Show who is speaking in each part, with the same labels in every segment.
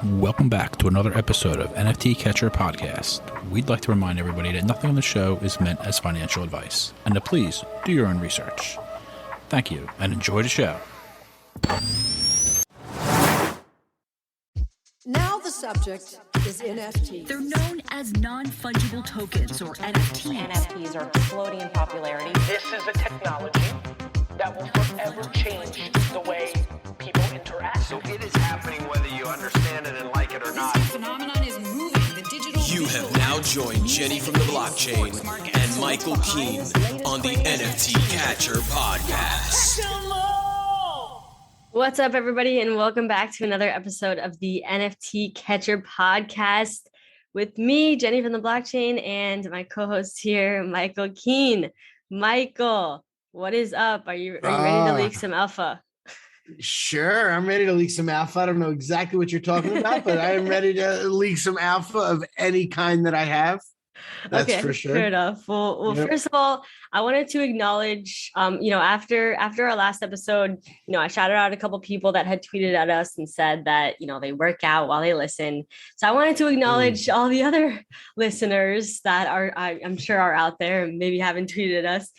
Speaker 1: Welcome back to another episode of NFT Catcher Podcast. We'd like to remind everybody that nothing on the show is meant as financial advice, and to please do your own research. Thank you, and enjoy the show.
Speaker 2: Now the subject is NFTs.
Speaker 3: They're known as non-fungible tokens, or NFTs.
Speaker 4: NFTs are exploding in popularity.
Speaker 5: This is a technology that will forever change the way people interact.
Speaker 6: So it is happening whether you understand it and like it or not.
Speaker 7: This phenomenon is moving. The digital.
Speaker 8: You have now joined Jenny from the blockchain and Michael Keene on the NFT Catcher Podcast.
Speaker 9: What's up, everybody, and welcome back to another episode of the NFT Catcher Podcast with me, Jenny from the blockchain, and my co-host here, Michael Keene. Michael, what is up? Are you ready to leak some alpha?
Speaker 10: Sure, I'm ready to leak some alpha. I don't know exactly what you're talking about, but I am ready to leak some alpha of any kind that I have. That's
Speaker 9: okay,
Speaker 10: for sure.
Speaker 9: Fair enough. Well, yep. First of all, I wanted to acknowledge, after our last episode, I shouted out a couple people that had tweeted at us and said that, they work out while they listen. So I wanted to acknowledge all the other listeners that I'm sure are out there and maybe haven't tweeted at us.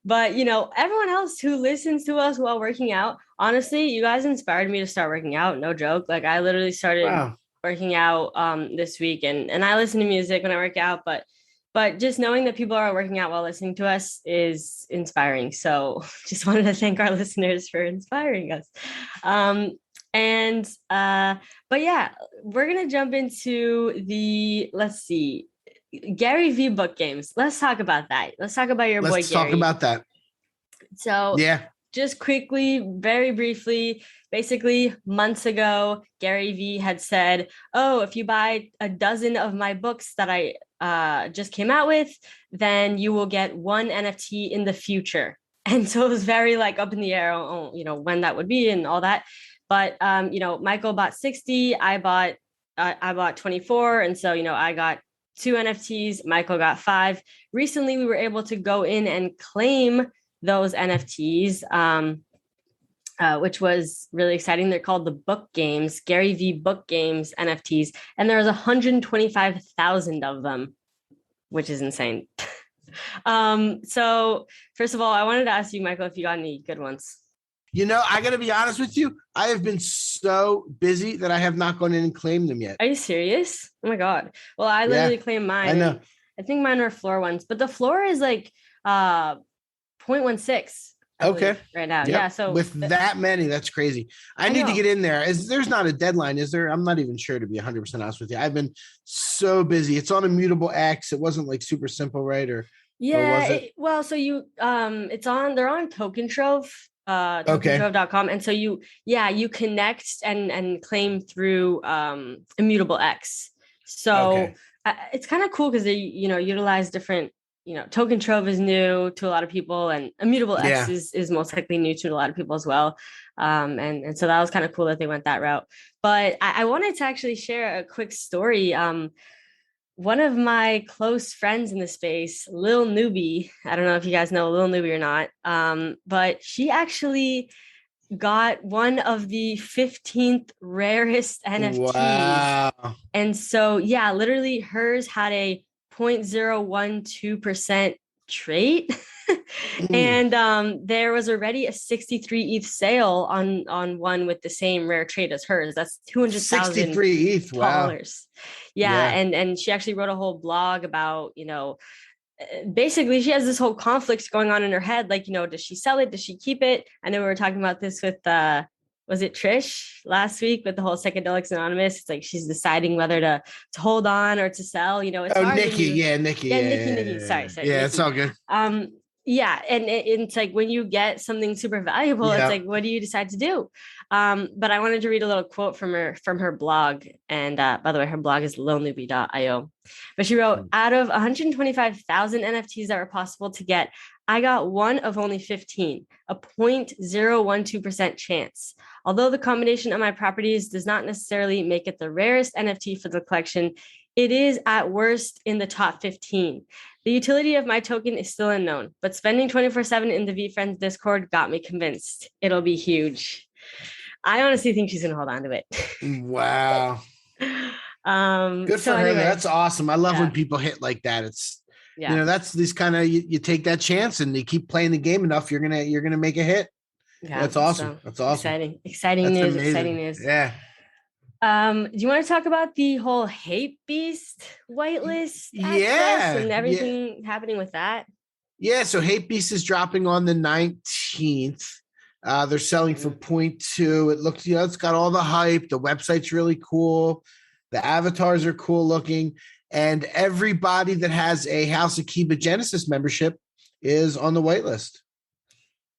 Speaker 9: But, everyone else who listens to us while working out, honestly, you guys inspired me to start working out. No joke. Like, I literally started working out this week and I listen to music when I work out. But just knowing that people are working out while listening to us is inspiring. So just wanted to thank our listeners for inspiring us. But yeah, we're going to jump into Gary V book games. Let's talk about that. Let's talk about your boy Gary.
Speaker 10: Let's talk about that.
Speaker 9: So just quickly, very briefly, basically months ago, Gary V had said, if you buy a dozen of my books that I just came out with, then you will get one NFT in the future. And so it was very up in the air, when that would be and all that. But, Michael bought 60, I bought 24. And so, I got 2 NFTs, Michael got 5. Recently, we were able to go in and claim those NFTs, which was really exciting. They're called the book games, Gary V book games NFTs. And there's 125,000 of them, which is insane. So first of all, I wanted to ask you, Michael, if you got any good ones.
Speaker 10: I got to be honest with you. I have been so busy that I have not gone in and claimed them yet.
Speaker 9: Are you serious? Oh my God. Well, I literally claimed mine.
Speaker 10: I know.
Speaker 9: I think mine are floor ones, but the floor is 0.16.
Speaker 10: Okay.
Speaker 9: Right now.
Speaker 10: Yep.
Speaker 9: Yeah. So
Speaker 10: with that many, that's crazy. I need to get in there. There's not a deadline, is there? I'm not even sure, to be 100% honest with you. I've been so busy. It's on Immutable X. It wasn't super simple, right? Or
Speaker 9: so you they're on Token Trove. Tokentrove.com. And so you connect and claim through Immutable X. So it's kind of cool because they utilize different. Token Trove is new to a lot of people, and Immutable X is most likely new to a lot of people as well. And so that was kind of cool that they went that route. But I wanted to actually share a quick story. One of my close friends in the space, Lil Newbie, I don't know if you guys know Lil Newbie or not, but she actually got one of the 15th rarest NFTs.
Speaker 10: Wow.
Speaker 9: And so, literally hers had a 0.012% trait. And there was already a 63 ETH sale on one with the same rare trait as hers. That's 200,000
Speaker 10: 63 ETH. Wow.
Speaker 9: Yeah. And she actually wrote a whole blog about, basically she has this whole conflict going on in her head. Does she sell it? Does she keep it? I know we were talking about this with, was it Trish last week with the whole Psychedelics Anonymous? It's she's deciding whether to hold on or to sell, it's hard.
Speaker 10: Nikki.
Speaker 9: Nikki. Sorry.
Speaker 10: Yeah, it's all good.
Speaker 9: And it's when you get something super valuable, it's what do you decide to do? But I wanted to read a little quote from her blog. And by the way, her blog is lilnewbie.io. But she wrote, out of 125,000 NFTs that were possible to get, I got one of only 15, a 0.012% chance. Although the combination of my properties does not necessarily make it the rarest NFT for the collection, it is at worst in the top 15. The utility of my token is still unknown, but spending 24/7 in the VeFriends Discord got me convinced it'll be huge. I honestly think she's going to hold on to it.
Speaker 10: Wow. Good for her.
Speaker 9: Anyway,
Speaker 10: That's awesome. I love when people hit like that. It's that's these kind of you take that chance and you keep playing the game enough, you're gonna make a hit. Yeah, that's awesome. So that's awesome.
Speaker 9: Exciting news.
Speaker 10: Yeah.
Speaker 9: Do you want to talk about the whole HapeBeast whitelist and everything happening with that?
Speaker 10: Yeah, so HapeBeast is dropping on the 19th. They're selling for 0.2. It looks, it's got all the hype. The website's really cool. The avatars are cool looking. And everybody that has a House of Kiba Genesis membership is on the whitelist.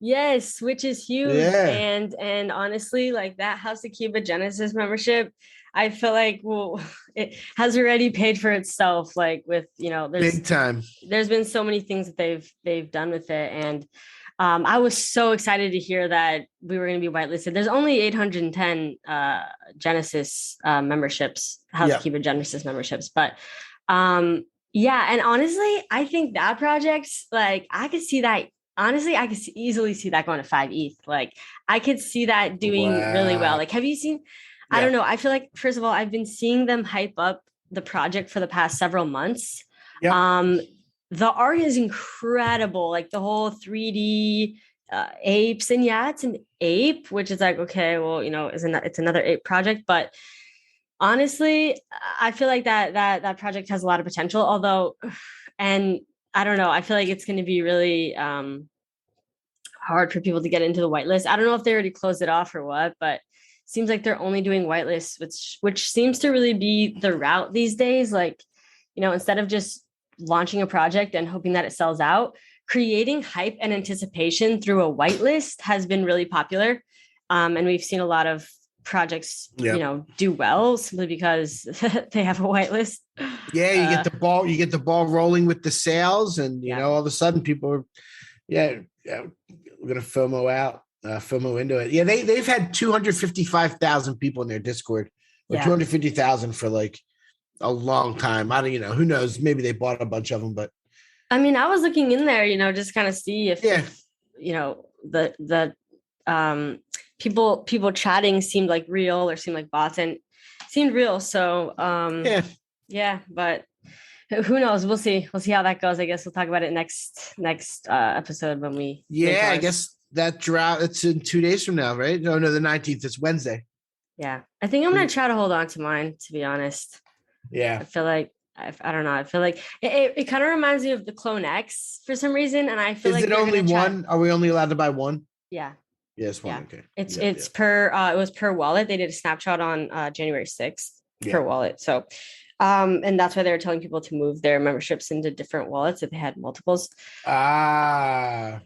Speaker 9: Yes, which is huge. Yeah. And honestly, like that House of Kiba Genesis membership, I feel like it has already paid for itself. Like with,
Speaker 10: big time.
Speaker 9: There's been so many things that they've done with it. And I was so excited to hear that we were going to be whitelisted. There's only 810 Genesis memberships, House of Kiba Genesis memberships. But and honestly, I think that project, like I could see that. Honestly, I could easily see that going to 5 ETH. Like I could see that doing really well. Like, have you seen? I don't know. I feel like, first of all, I've been seeing them hype up the project for the past several months. Yep. The art is incredible. Like the whole 3D apes, and it's an ape, which is like, okay, well, it's another ape project. But honestly, I feel like that project has a lot of potential. Although, and I don't know, I feel like it's going to be really hard for people to get into the whitelist. I don't know if they already closed it off or what, but seems like they're only doing whitelists, which seems to really be the route these days. Like, instead of just launching a project and hoping that it sells out, creating hype and anticipation through a whitelist has been really popular. And we've seen a lot of projects, do well simply because they have a whitelist.
Speaker 10: Yeah, you get the ball rolling with the sales, and all of a sudden people are, we're gonna FOMO into it. Yeah, they've had 255,000 people in their Discord, or 250,000 for like a long time. I don't, who knows? Maybe they bought a bunch of them, but
Speaker 9: I mean, I was looking in there, just kind of see if the people chatting seemed like real or seemed like bots, and seemed real. So but who knows? We'll see how that goes. I guess we'll talk about it next episode when we.
Speaker 10: Yeah, I guess that drop. It's in 2 days from now, right? No, the 19th. It's Wednesday.
Speaker 9: Yeah, I think I'm gonna try to hold on to mine, to be honest.
Speaker 10: Yeah,
Speaker 9: I feel like I don't know. I feel like it kind of reminds me of the Clone X for some reason, and I feel like
Speaker 10: it only one? Are we only allowed to buy one?
Speaker 9: Yeah.
Speaker 10: Yes, one. Okay.
Speaker 9: It's per. It was per wallet. They did a snapshot on January 6th per wallet. So, and that's why they were telling people to move their memberships into different wallets if they had multiples. But I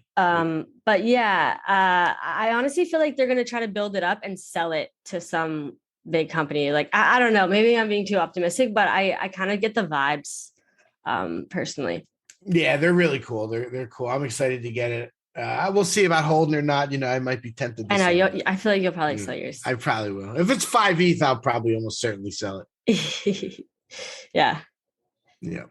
Speaker 9: honestly feel like they're gonna try to build it up and sell it to some big company. Like I don't know. Maybe I'm being too optimistic, but I kind of get the vibes, personally.
Speaker 10: Yeah, they're really cool. They're cool. I'm excited to get it. We'll see about holding or not. I might be tempted.
Speaker 9: I know. I feel like you'll probably sell yours.
Speaker 10: I probably will. If it's 5 ETH, I'll probably almost certainly sell
Speaker 9: it. Yeah.
Speaker 10: Yeah.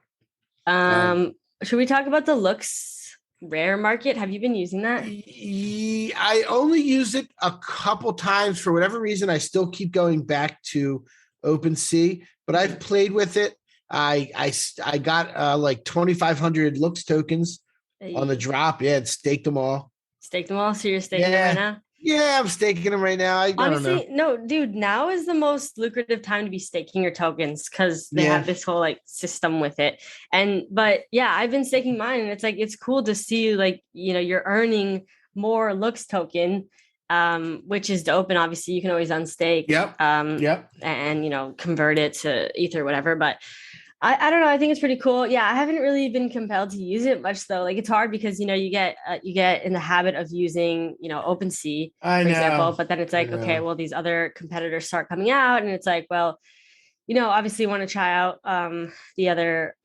Speaker 9: Should we talk about the LooksRare market? Have you been using that?
Speaker 10: I only use it a couple times. For whatever reason, I still keep going back to OpenSea, but I've played with it. I got like 2,500 Looks tokens on the drop. Yeah, and staked them all.
Speaker 9: So you're staking them right now?
Speaker 10: Yeah, I'm staking them right now.
Speaker 9: Honestly, no, dude, now is the most lucrative time to be staking your tokens because they have this whole like system with it. But I've been staking mine, and it's like, it's cool to see like, you're earning more Looks token, which is dope. And obviously you can always unstake. And, convert it to Ether or whatever. But I don't know. I think it's pretty cool. Yeah, I haven't really been compelled to use it much though. Like it's hard because you get in the habit of using OpenSea, for example. But then it's like, okay, well these other competitors start coming out, and it's like, well, obviously you want to try out the other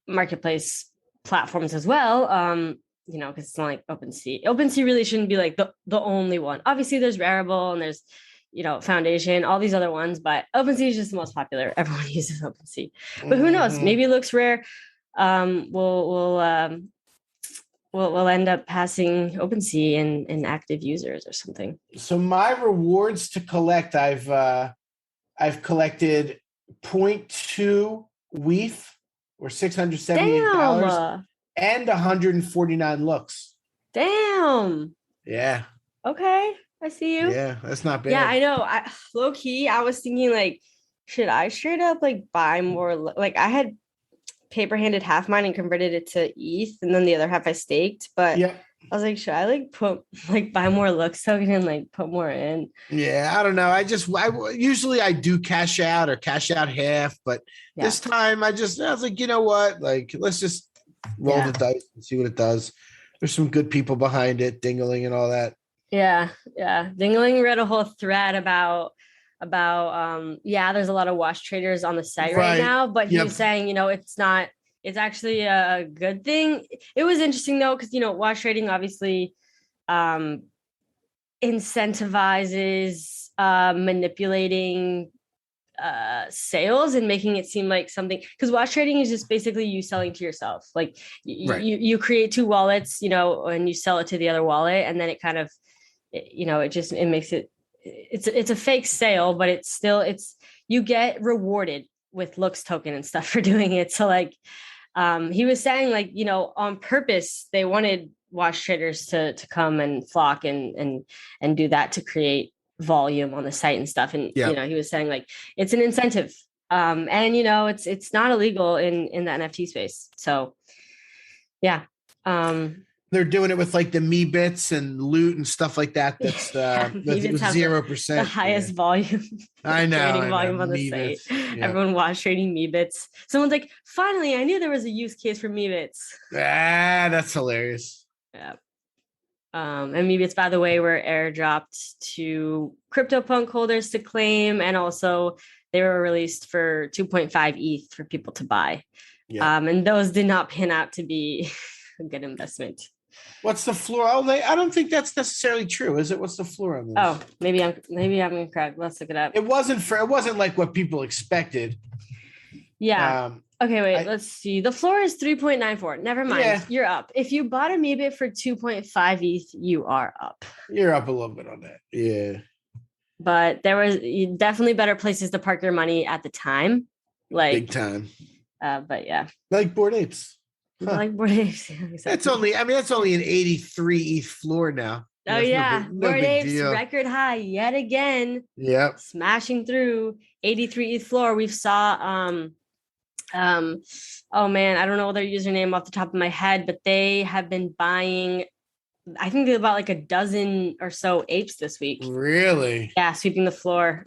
Speaker 9: marketplace platforms as well. Because it's not like OpenSea. OpenSea really shouldn't be like the only one. Obviously there's Rarible and there's Foundation, all these other ones, but OpenSea is just the most popular. Everyone uses OpenSea, but who knows? Maybe LooksRare will end up passing OpenSea in active users or something.
Speaker 10: So my rewards to collect, I've collected 0.2 WETH or $678 and 149 looks.
Speaker 9: Damn.
Speaker 10: Yeah.
Speaker 9: Okay. I see you.
Speaker 10: Yeah, that's not bad.
Speaker 9: Yeah, I know. Low key, I was thinking like, should I straight up like buy more? Like I had paper handed half mine and converted it to ETH, and then the other half I staked. But I was like, should I like buy more Looks token and like put more in?
Speaker 10: Yeah, I don't know. I usually I do cash out or cash out half, but this time I was like, you know what? Like, let's just roll the dice and see what it does. There's some good people behind it, Dingling and all that.
Speaker 9: Yeah. Dingling read a whole thread about there's a lot of wash traders on the site right now, but he was saying, it's actually a good thing. It was interesting though, because wash trading obviously incentivizes manipulating sales and making it seem like something, because wash trading is just basically you selling to yourself. Like you create two wallets, and you sell it to the other wallet, and then it kind of it makes it, it's a fake sale, but it's you get rewarded with Looks token and stuff for doing it. So like he was saying, like, on purpose they wanted wash traders to come and flock and do that to create volume on the site and stuff. And he was saying like it's an incentive, and it's not illegal in the NFT space. So
Speaker 10: they're doing it with like the me bits and loot and stuff like that. That's 0%.
Speaker 9: The highest volume.
Speaker 10: I know.
Speaker 9: Trading volume on the site. Everyone was trading me bits. Someone's like, finally, I knew there was a use case for me bits.
Speaker 10: That's hilarious.
Speaker 9: Yeah. And me bits, by the way, were airdropped to CryptoPunk holders to claim, and also they were released for 2.5 ETH for people to buy. Yeah. And those did not pan out to be a good investment.
Speaker 10: What's the floor? Oh, I don't think that's necessarily true, is it? What's the floor on this?
Speaker 9: Oh, maybe I'm incorrect. Let's look it up.
Speaker 10: It wasn't like what people expected.
Speaker 9: Yeah. Okay, wait. Let's see. The floor is 3.94. Never mind. Yeah. You're up. If you bought a Meebit for 2.5 ETH, you are up.
Speaker 10: You're up a little bit on that. Yeah.
Speaker 9: But there was definitely better places to park your money at the time. Like
Speaker 10: big time.
Speaker 9: But yeah.
Speaker 10: Like Bored Apes. Huh.
Speaker 9: Like Bored Apes. Yeah, exactly.
Speaker 10: That's only an 83 ETH floor now.
Speaker 9: Oh yeah. Bored Apes deal. Record high yet again.
Speaker 10: Yep.
Speaker 9: Smashing through 83 ETH floor. We saw oh man, I don't know their username off the top of my head, but they have been buying, I think they bought like a dozen or so apes this week.
Speaker 10: Really?
Speaker 9: Yeah, sweeping the floor,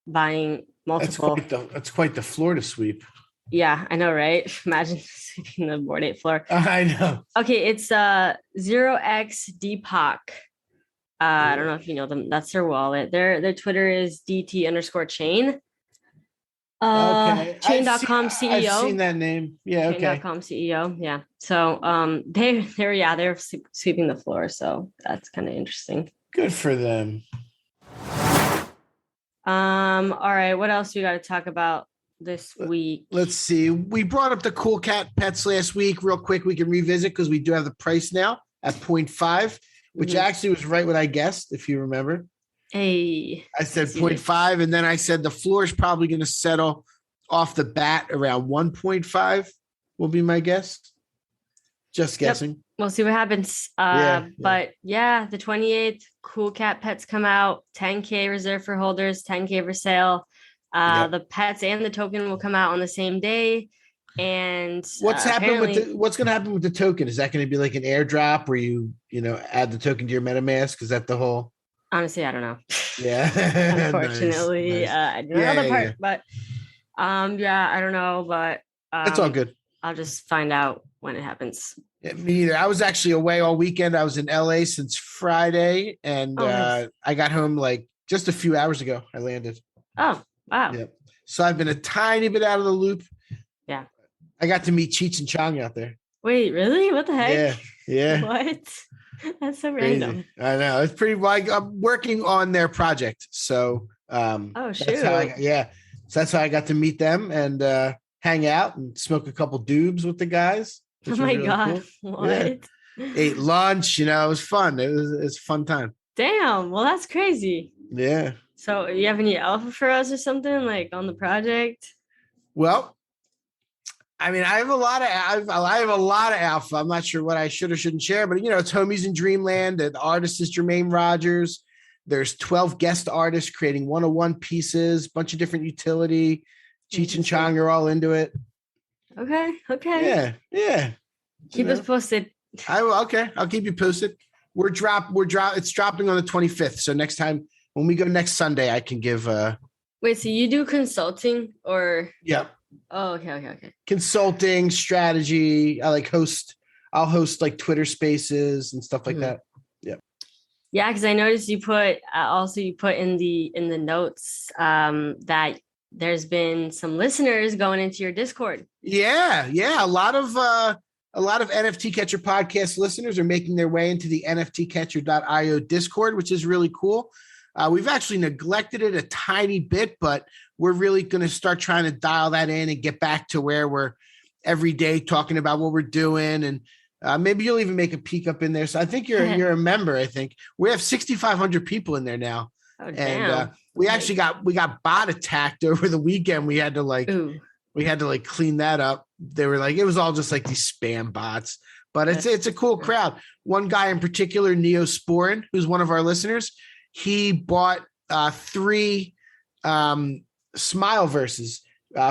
Speaker 9: buying multiple.
Speaker 10: That's quite the floor to sweep.
Speaker 9: Yeah, I know, right? Imagine sweeping the Bored Ape floor.
Speaker 10: I know.
Speaker 9: Okay, it's 0x Deepak. I don't know if you know them. That's their wallet. Their Twitter is DT_chain.
Speaker 10: Okay.
Speaker 9: Chain.com CEO.
Speaker 10: I've seen that name. Yeah, okay.
Speaker 9: Chain.com CEO. Yeah. So they're sweeping the floor. So that's kind of interesting.
Speaker 10: Good for them.
Speaker 9: All right. What else we got to talk about this week?
Speaker 10: Let's see. We brought up the cool cat pets last week. Real quick, we can revisit because we do have the price now at 0.5, which actually was right what I guessed, if you remember.
Speaker 9: Hey,
Speaker 10: I said 0.5, and then I said the floor is probably going to settle off the bat around 1.5 will be my guess. Just guessing. Yep.
Speaker 9: We'll see what happens. But yeah, the 28th, cool cat pets come out, 10K reserved for holders, 10K for sale. The pets and the token will come out on the same day. And
Speaker 10: what's going to happen with the token? Is that going to be like an airdrop where you add the token to your MetaMask? Is that the whole?
Speaker 9: Honestly, I don't know.
Speaker 10: Yeah.
Speaker 9: Unfortunately,
Speaker 10: nice.
Speaker 9: I don't know the part, but I don't know, but
Speaker 10: it's all good.
Speaker 9: I'll just find out when it happens.
Speaker 10: Yeah, me either. I was actually away all weekend. I was in LA since Friday, and nice. I got home like just a few hours ago. I landed.
Speaker 9: Oh, wow.
Speaker 10: Yeah. So I've been a tiny bit out of the loop.
Speaker 9: Yeah.
Speaker 10: I got to meet Cheech and Chong out there.
Speaker 9: Wait, really? What the heck?
Speaker 10: Yeah.
Speaker 9: What? That's so
Speaker 10: Crazy.
Speaker 9: Random.
Speaker 10: I know. It's pretty like I'm working on their project. So
Speaker 9: oh shoot.
Speaker 10: So that's how I got to meet them and hang out and smoke a couple doobs with the guys.
Speaker 9: Oh my really God. Cool. What?
Speaker 10: Yeah. Ate lunch, it was fun. It was a fun time.
Speaker 9: Damn. Well, that's crazy.
Speaker 10: Yeah.
Speaker 9: So you have any alpha for us or something like on the project?
Speaker 10: Well, I mean, I have a lot of alpha. I'm not sure what I should or shouldn't share, but it's homies in Dreamland. The artist is Jermaine Rogers. There's 12 guest artists creating 101 pieces, bunch of different utility. Cheech and Chong are all into it.
Speaker 9: Okay.
Speaker 10: Yeah.
Speaker 9: Keep us posted.
Speaker 10: I will. Okay, I'll keep you posted. It's dropping on the 25th. So next time when we go next Sunday, I can give.
Speaker 9: Wait, so you do consulting or?
Speaker 10: Yep.
Speaker 9: Oh, okay.
Speaker 10: Consulting, strategy. I'll host like Twitter Spaces and stuff like that. Yep.
Speaker 9: Yeah, because I noticed you put in the notes that there's been some listeners going into your Discord. Yeah. A lot of NFT Catcher podcast listeners are making their way into the NFTcatcher.io Discord, which is really cool. We've actually neglected it a tiny bit, but we're really going to start trying to dial that in and get back to where we're every day talking about what we're doing. And maybe you'll even make a peek up in there. So I think you're a member. I think we have 6,500 people in there now. Oh, damn.
Speaker 10: And we actually got bot attacked over the weekend. We had to clean that up. They were like, it was all just like these spam bots, but it's a cool crowd. One guy in particular, Neosporin, who's one of our listeners, he bought 3 smile verses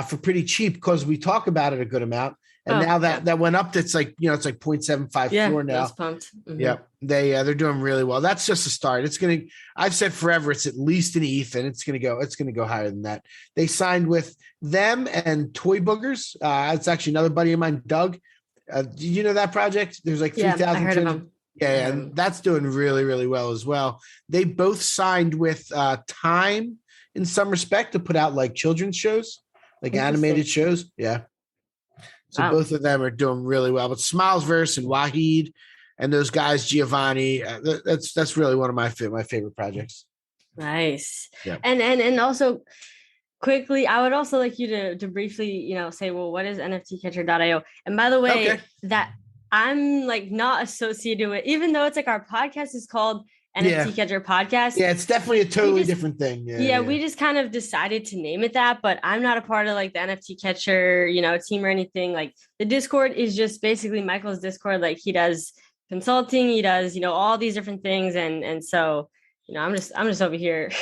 Speaker 10: for pretty cheap because we talk about it a good amount. And now that went up. That's like, it's like 0.754 now.
Speaker 9: Pumped. Mm-hmm.
Speaker 10: Yeah. They're doing really well. That's just a start. I've said forever, it's at least an ETH and it's going to go higher than that. They signed with them and Toy Boogers. It's actually another buddy of mine, Doug. Do you know that project? There's like 3,000.
Speaker 9: I heard of them.
Speaker 10: Yeah. And that's doing really, really well as well. They both signed with Time in some respect to put out like children's shows, like animated shows. Yeah. So both of them are doing really well. But Smilesverse and Wahid and those guys, Giovanni, that's really one of my favorite projects.
Speaker 9: Nice.
Speaker 10: Yeah.
Speaker 9: And also quickly, I would also like you to briefly, say, well, what is NFTcatcher.io? And by the way, that I'm like not associated with, even though it's like our podcast is called NFT Catcher Podcast.
Speaker 10: Yeah, it's definitely a totally different thing. Yeah,
Speaker 9: we just kind of decided to name it that, but I'm not a part of like the NFT Catcher, team or anything. Like the Discord is just basically Michael's Discord. Like he does consulting, he does, all these different things. And so, I'm just over here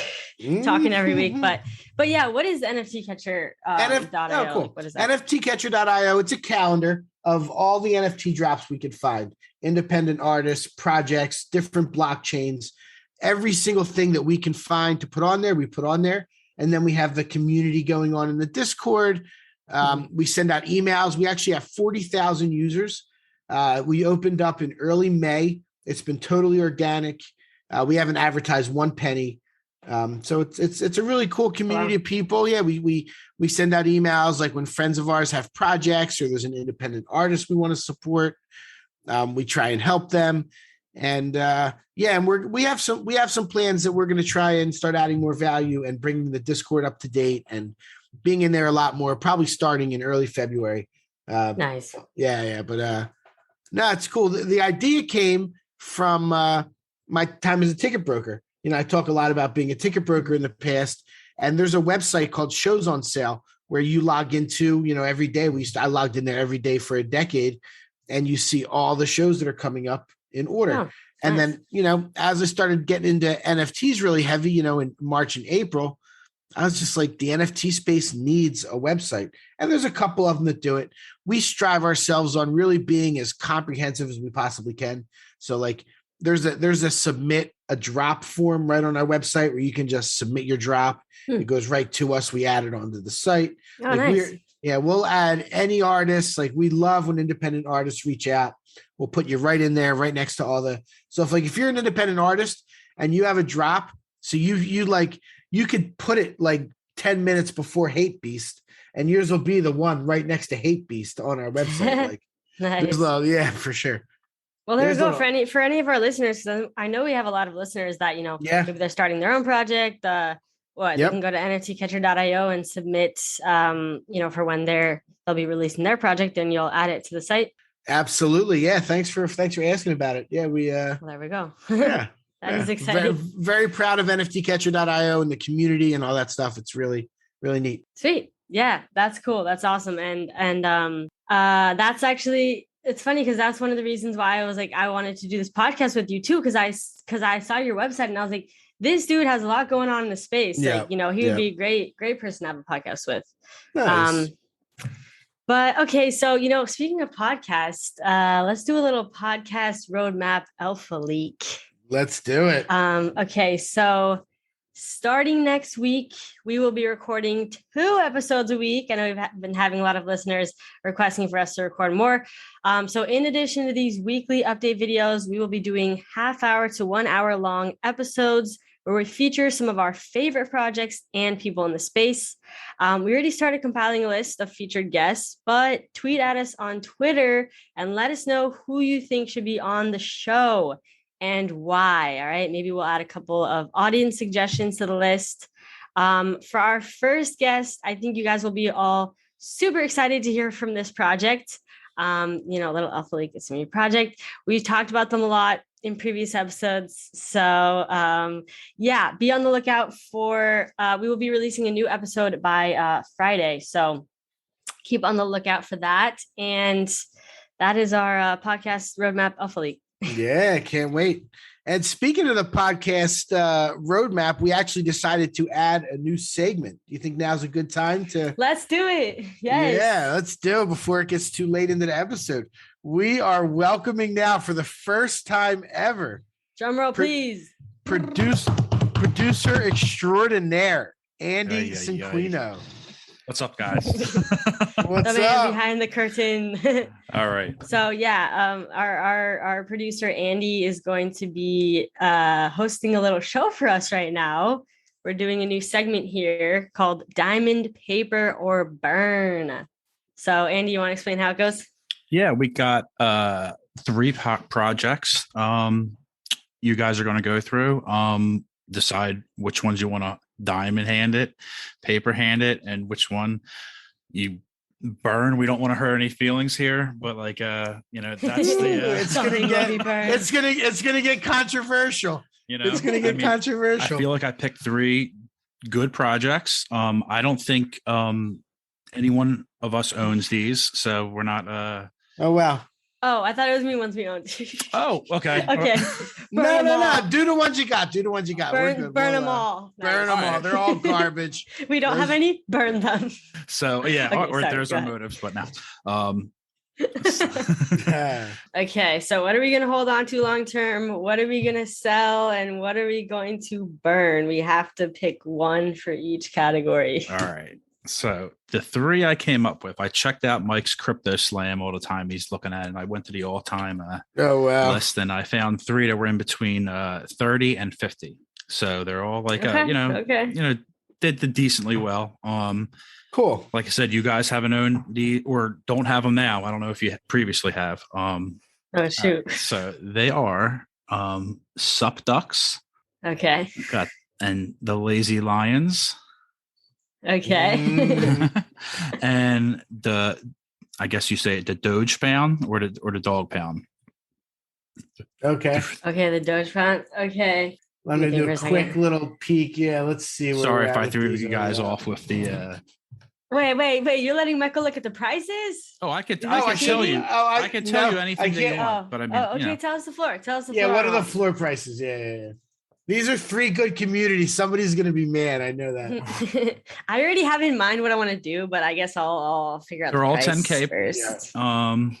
Speaker 9: talking every week, but yeah, what is NFT Catcher?
Speaker 10: Cool.
Speaker 9: What is that?
Speaker 10: NFTcatcher.io. It's a calendar of all the NFT drops we could find. Independent artists, projects, different blockchains, every single thing that we can find to put on there, we put on there. And then we have the community going on in the Discord. We send out emails. We actually have 40,000 users. We opened up in early May. It's been totally organic. We haven't advertised one penny. So it's a really cool community of people. Yeah, we send out emails like when friends of ours have projects or there's an independent artist we want to support. We try and help them, and and we have some plans that we're going to try and start adding more value and bringing the Discord up to date and being in there a lot more. Probably starting in early February.
Speaker 9: Nice.
Speaker 10: Yeah. But no, it's cool. The idea came from my time as a ticket broker. I talk a lot about being a ticket broker in the past, and there's a website called Shows on Sale where you log into. Every day I logged in there every day for a decade. And you see all the shows that are coming up in order.
Speaker 9: Oh,
Speaker 10: and
Speaker 9: nice.
Speaker 10: Then, as I started getting into NFTs really heavy, in March and April, I was just like, the NFT space needs a website. And there's a couple of them that do it. We strive ourselves on really being as comprehensive as we possibly can. So like there's a submit a drop form right on our website where you can just submit your drop. It goes right to us. We add it onto the site.
Speaker 9: Oh, nice.
Speaker 10: We'll add any artists. Like we love when independent artists reach out. We'll put you right in there, right next to so if you're an independent artist and you have a drop, so you could put it like 10 minutes before HapeBeast and yours will be the one right next to HapeBeast on our website. Like
Speaker 9: nice.
Speaker 10: Yeah, for sure.
Speaker 9: Well, there we go. For any of our listeners, I know we have a lot of listeners that, maybe they're starting their own project, you can go to NFTcatcher.io and submit, for when they'll be releasing their project, and you'll add it to the site.
Speaker 10: Absolutely. Yeah. Thanks for asking about it. Yeah.
Speaker 9: Well, there we go.
Speaker 10: Yeah.
Speaker 9: That is exciting.
Speaker 10: Very, very proud of NFTcatcher.io and the community and all that stuff. It's really, really neat.
Speaker 9: Sweet. Yeah, that's cool. That's awesome. And that's actually, it's funny because that's one of the reasons why I was like, I wanted to do this podcast with you too. Cause I saw your website and I was like, this dude has a lot going on in the space. Yeah. Like, he would be a great person to have a podcast with.
Speaker 10: Nice.
Speaker 9: But okay. So, speaking of podcast, let's do a little podcast roadmap alpha leak.
Speaker 10: Let's do it.
Speaker 9: Okay. So starting next week, we will be recording 2 episodes a week. I know we've been having a lot of listeners requesting for us to record more. So in addition to these weekly update videos, we will be doing half-hour to 1 hour long episodes where we feature some of our favorite projects and people in the space. We already started compiling a list of featured guests, but tweet at us on Twitter and let us know who you think should be on the show and why. All right. Maybe we'll add a couple of audience suggestions to the list. For our first guest, I think you guys will be all super excited to hear from this project. Little Alpha Leak, it's a new project. We've talked about them a lot in previous episodes. So be on the lookout for, we will be releasing a new episode by Friday. So keep on the lookout for that. And that is our podcast roadmap Alpha Leak.
Speaker 10: Yeah, can't wait. And speaking of the podcast roadmap, we actually decided to add a new segment. Do you think now's a good time to?
Speaker 9: Let's do it. Yes.
Speaker 10: Yeah, let's do it before it gets too late into the episode. We are welcoming now for the first time ever.
Speaker 9: Drum roll, please.
Speaker 10: Producer extraordinaire, Andy Cinquino.
Speaker 1: What's up, guys?
Speaker 10: What's
Speaker 9: the
Speaker 10: up?
Speaker 9: Man behind the curtain.
Speaker 1: All right.
Speaker 9: So our producer Andy is going to be hosting a little show for us right now. We're doing a new segment here called Diamond, Paper, or Burn. So Andy, you want to explain how it goes?
Speaker 1: Yeah, we got 3 projects. You guys are going to go through, decide which ones you want to diamond hand it, paper hand it, and which one you burn. We don't want to hurt any feelings here, but that's the
Speaker 10: it's gonna get controversial. It's gonna get controversial.
Speaker 1: I feel like I picked 3 good projects. I don't think any one of us owns these, so we're not
Speaker 10: oh wow.
Speaker 9: Oh, I thought it was me once we owned.
Speaker 1: Oh, okay.
Speaker 9: Okay.
Speaker 10: No. Do the ones you got.
Speaker 9: Burn them all.
Speaker 10: Burn them all. They're all garbage.
Speaker 9: We don't have any. Burn them.
Speaker 1: So there's our motives, but now.
Speaker 9: Okay, so what are we going to hold on to long term? What are we going to sell? And what are we going to burn? We have to pick one for each category.
Speaker 1: All right. So the 3 I came up with, I checked out Mike's Crypto Slam all the time he's looking at, and I went to the all-time list, and I found 3 that were in between 30 and 50. So they're all like, did decently well.
Speaker 10: Cool.
Speaker 1: Like I said, you guys haven't owned or don't have them now. I don't know if you previously have.
Speaker 9: Oh shoot.
Speaker 1: So they are Sup Ducks.
Speaker 9: Okay.
Speaker 1: And the Lazy Lions.
Speaker 9: Okay.
Speaker 1: And I guess you say the Doge Pound or the Dog Pound.
Speaker 10: Okay.
Speaker 9: Okay, the Doge Pound. Okay.
Speaker 10: Let me do a quick little peek. Yeah, let's see.
Speaker 1: Sorry if I threw you guys off with the.
Speaker 9: Wait! You're letting Michael look at the prices?
Speaker 1: Oh, I could tell you. I could tell you anything that you want. But I mean,
Speaker 9: okay. Tell us the floor.
Speaker 10: Yeah, what are the floor prices? Yeah. These are 3 good communities. Somebody's going to be mad. I know that.
Speaker 9: I already have in mind what I want to do, but I guess I'll figure out.
Speaker 1: They're all
Speaker 9: price
Speaker 1: 10K
Speaker 9: first.
Speaker 1: Yeah.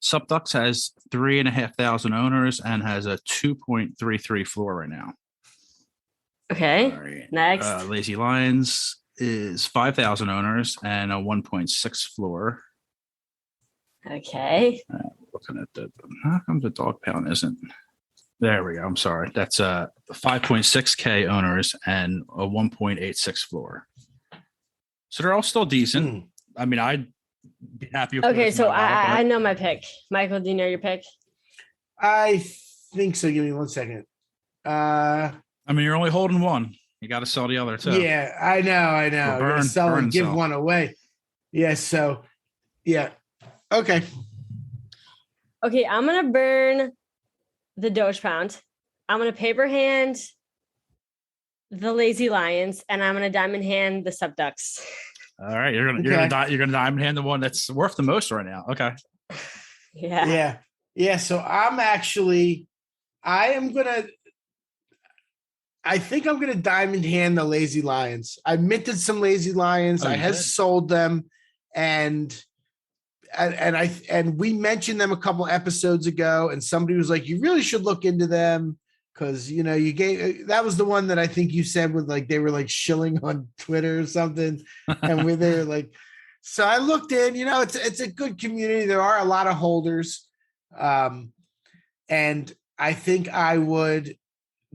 Speaker 1: Subducks has 3,500 owners and has a 2.33 floor right now.
Speaker 9: Okay.
Speaker 1: Right.
Speaker 9: Next.
Speaker 1: Lazy Lions is 5,000 owners and a 1.6 floor.
Speaker 9: Okay.
Speaker 1: Looking at how come the Dog Pound isn't? There we go. I'm sorry. That's 5.6K owners and a 1.86 floor. So they're all still decent. I mean, I'd be happy.
Speaker 9: Okay, so I know my pick. Michael, do you know your pick?
Speaker 10: I think so. Give me 1 second.
Speaker 1: I mean, you're only holding one. You got to sell the other too.
Speaker 10: Yeah, I know.
Speaker 1: Burn,
Speaker 10: sell and give
Speaker 1: sell.
Speaker 10: one away. Yeah. So, yeah. Okay.
Speaker 9: Okay, I'm gonna burn the Doge Pound. I'm gonna paper hand the Lazy Lions, and I'm gonna diamond hand the Subducks.
Speaker 1: All right, you're gonna diamond hand the one that's worth the most right now. Okay.
Speaker 10: Yeah. So I think I'm gonna diamond hand the Lazy Lions. I minted some Lazy Lions. I have sold them, and we mentioned them a couple episodes ago, and somebody was like, "You really should look into them." Because that was the one that I think you said with like they were like shilling on Twitter or something, and they were like, so I looked in. It's a good community. There are a lot of holders, and I think I would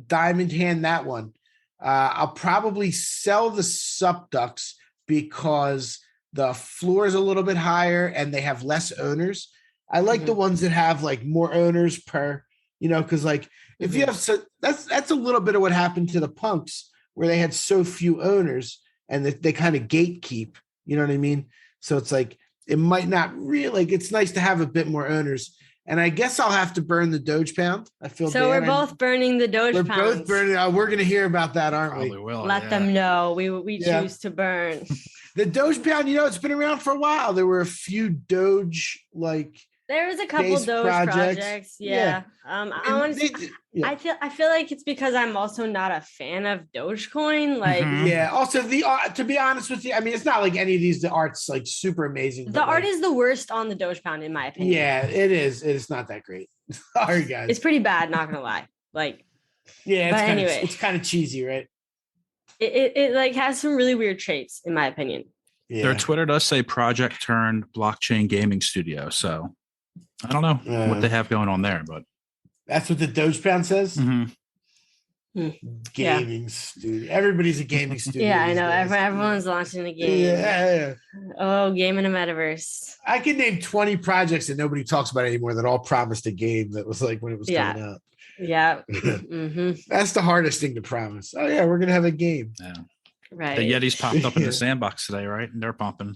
Speaker 10: diamond hand that one. I'll probably sell the Subducks because the floor is a little bit higher and they have less owners. I like the ones that have like more owners per, because like. If you have that's a little bit of what happened to the Punks, where they had so few owners and they kind of gatekeep. You know what I mean? So it's like it might not really. Like, it's nice to have a bit more owners. And I guess I'll have to burn the Doge Pound. I feel
Speaker 9: so. We're both burning the Doge Pound.
Speaker 10: We're both burning. We're going to hear about that, aren't we?
Speaker 1: Probably will.
Speaker 9: Let them know we choose to burn
Speaker 10: the Doge Pound. It's been around for a while. There were a few Doge
Speaker 9: There was a couple Doge projects. Yeah. I feel like it's because I'm also not a fan of Dogecoin. Like,
Speaker 10: Also, to be honest with you, I mean, it's not like any of these. The art's like super amazing.
Speaker 9: The art is the worst on the Doge Pound, in my opinion.
Speaker 10: Yeah, it is. It is not that great. Sorry, guys.
Speaker 9: It's pretty bad. Not gonna lie. Like,
Speaker 10: it's kind of cheesy, right?
Speaker 9: It like has some really weird traits, in my opinion.
Speaker 1: Yeah. Their Twitter does say project turned blockchain gaming studio, so. I don't know what they have going on there, but
Speaker 10: that's what the Doge Pound says. Gaming studio. Everybody's a gaming studio.
Speaker 9: Yeah, I know. Everyone's launching a game.
Speaker 10: Yeah.
Speaker 9: Oh, game in a metaverse.
Speaker 10: I can name 20 projects that nobody talks about anymore that all promised a game that was like when it was coming out.
Speaker 9: Yeah.
Speaker 10: That's the hardest thing to promise. Oh yeah, we're gonna have a game.
Speaker 1: Yeah.
Speaker 9: Right.
Speaker 1: The Yetis popped up in the sandbox today, right? And they're pumping.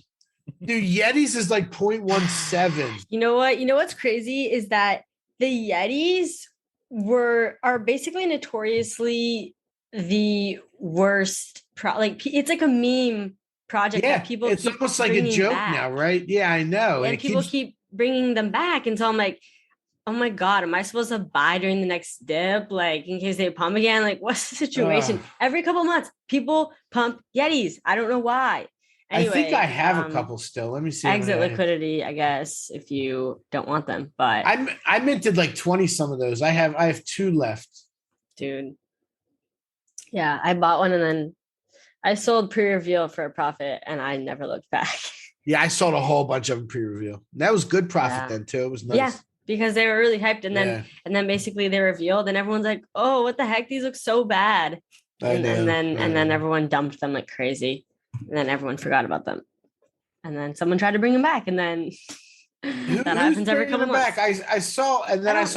Speaker 10: Dude, Yetis is like 0.17.
Speaker 9: You know what? You know what's crazy is that the Yetis are basically notoriously the worst. It's like a meme project that people.
Speaker 10: It's almost like a joke now, right? Yeah, I know.
Speaker 9: And people keep bringing them back, and so I'm like, oh my god, am I supposed to buy during the next dip, like in case they pump again? Like, what's the situation? Every couple months, people pump Yetis. I don't know why. Anyway,
Speaker 10: I think I have a couple still. Let me see.
Speaker 9: Exit liquidity, I guess, if you don't want them. But
Speaker 10: I minted like 20 some of those. I have 2 left.
Speaker 9: Dude. Yeah, I bought one and then I sold pre-reveal for a profit and I never looked back.
Speaker 10: Yeah, I sold a whole bunch of them pre-reveal. That was good profit then too. It was nice.
Speaker 9: Yeah, because they were really hyped, and then basically they revealed and everyone's like, oh, what the heck? These look so bad. And then everyone dumped them like crazy. And then everyone forgot about them. And then someone tried to bring them back. And then that happens every couple months.
Speaker 10: I saw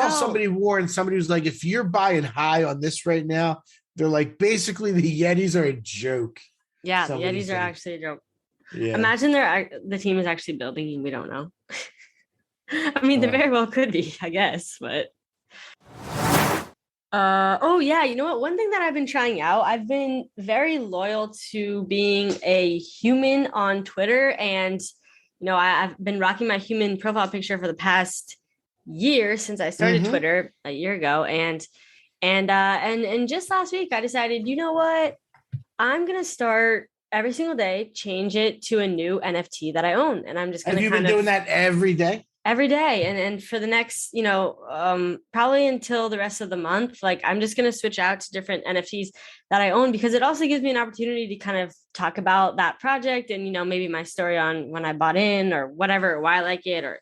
Speaker 10: somebody wore, and somebody was like, if you're buying high on this right now, they're like, basically the Yetis are a joke.
Speaker 9: Yeah, the Yetis are actually a joke. Yeah. Imagine the team is actually building and we don't know. I mean, they very well could be, I guess, but you know what? One thing that I've been trying out, I've been very loyal to being a human on Twitter, and I've been rocking my human profile picture for the past year since I started Twitter a year ago, and just last week I decided, you know what? I'm gonna start every single day, change it to a new NFT that I own, and I'm just gonna.
Speaker 10: Have you been doing that every day?
Speaker 9: Every day, and for the next, probably until the rest of the month, like I'm just going to switch out to different NFTs that I own, because it also gives me an opportunity to kind of talk about that project and, maybe my story on when I bought in or whatever, or why I like it, or,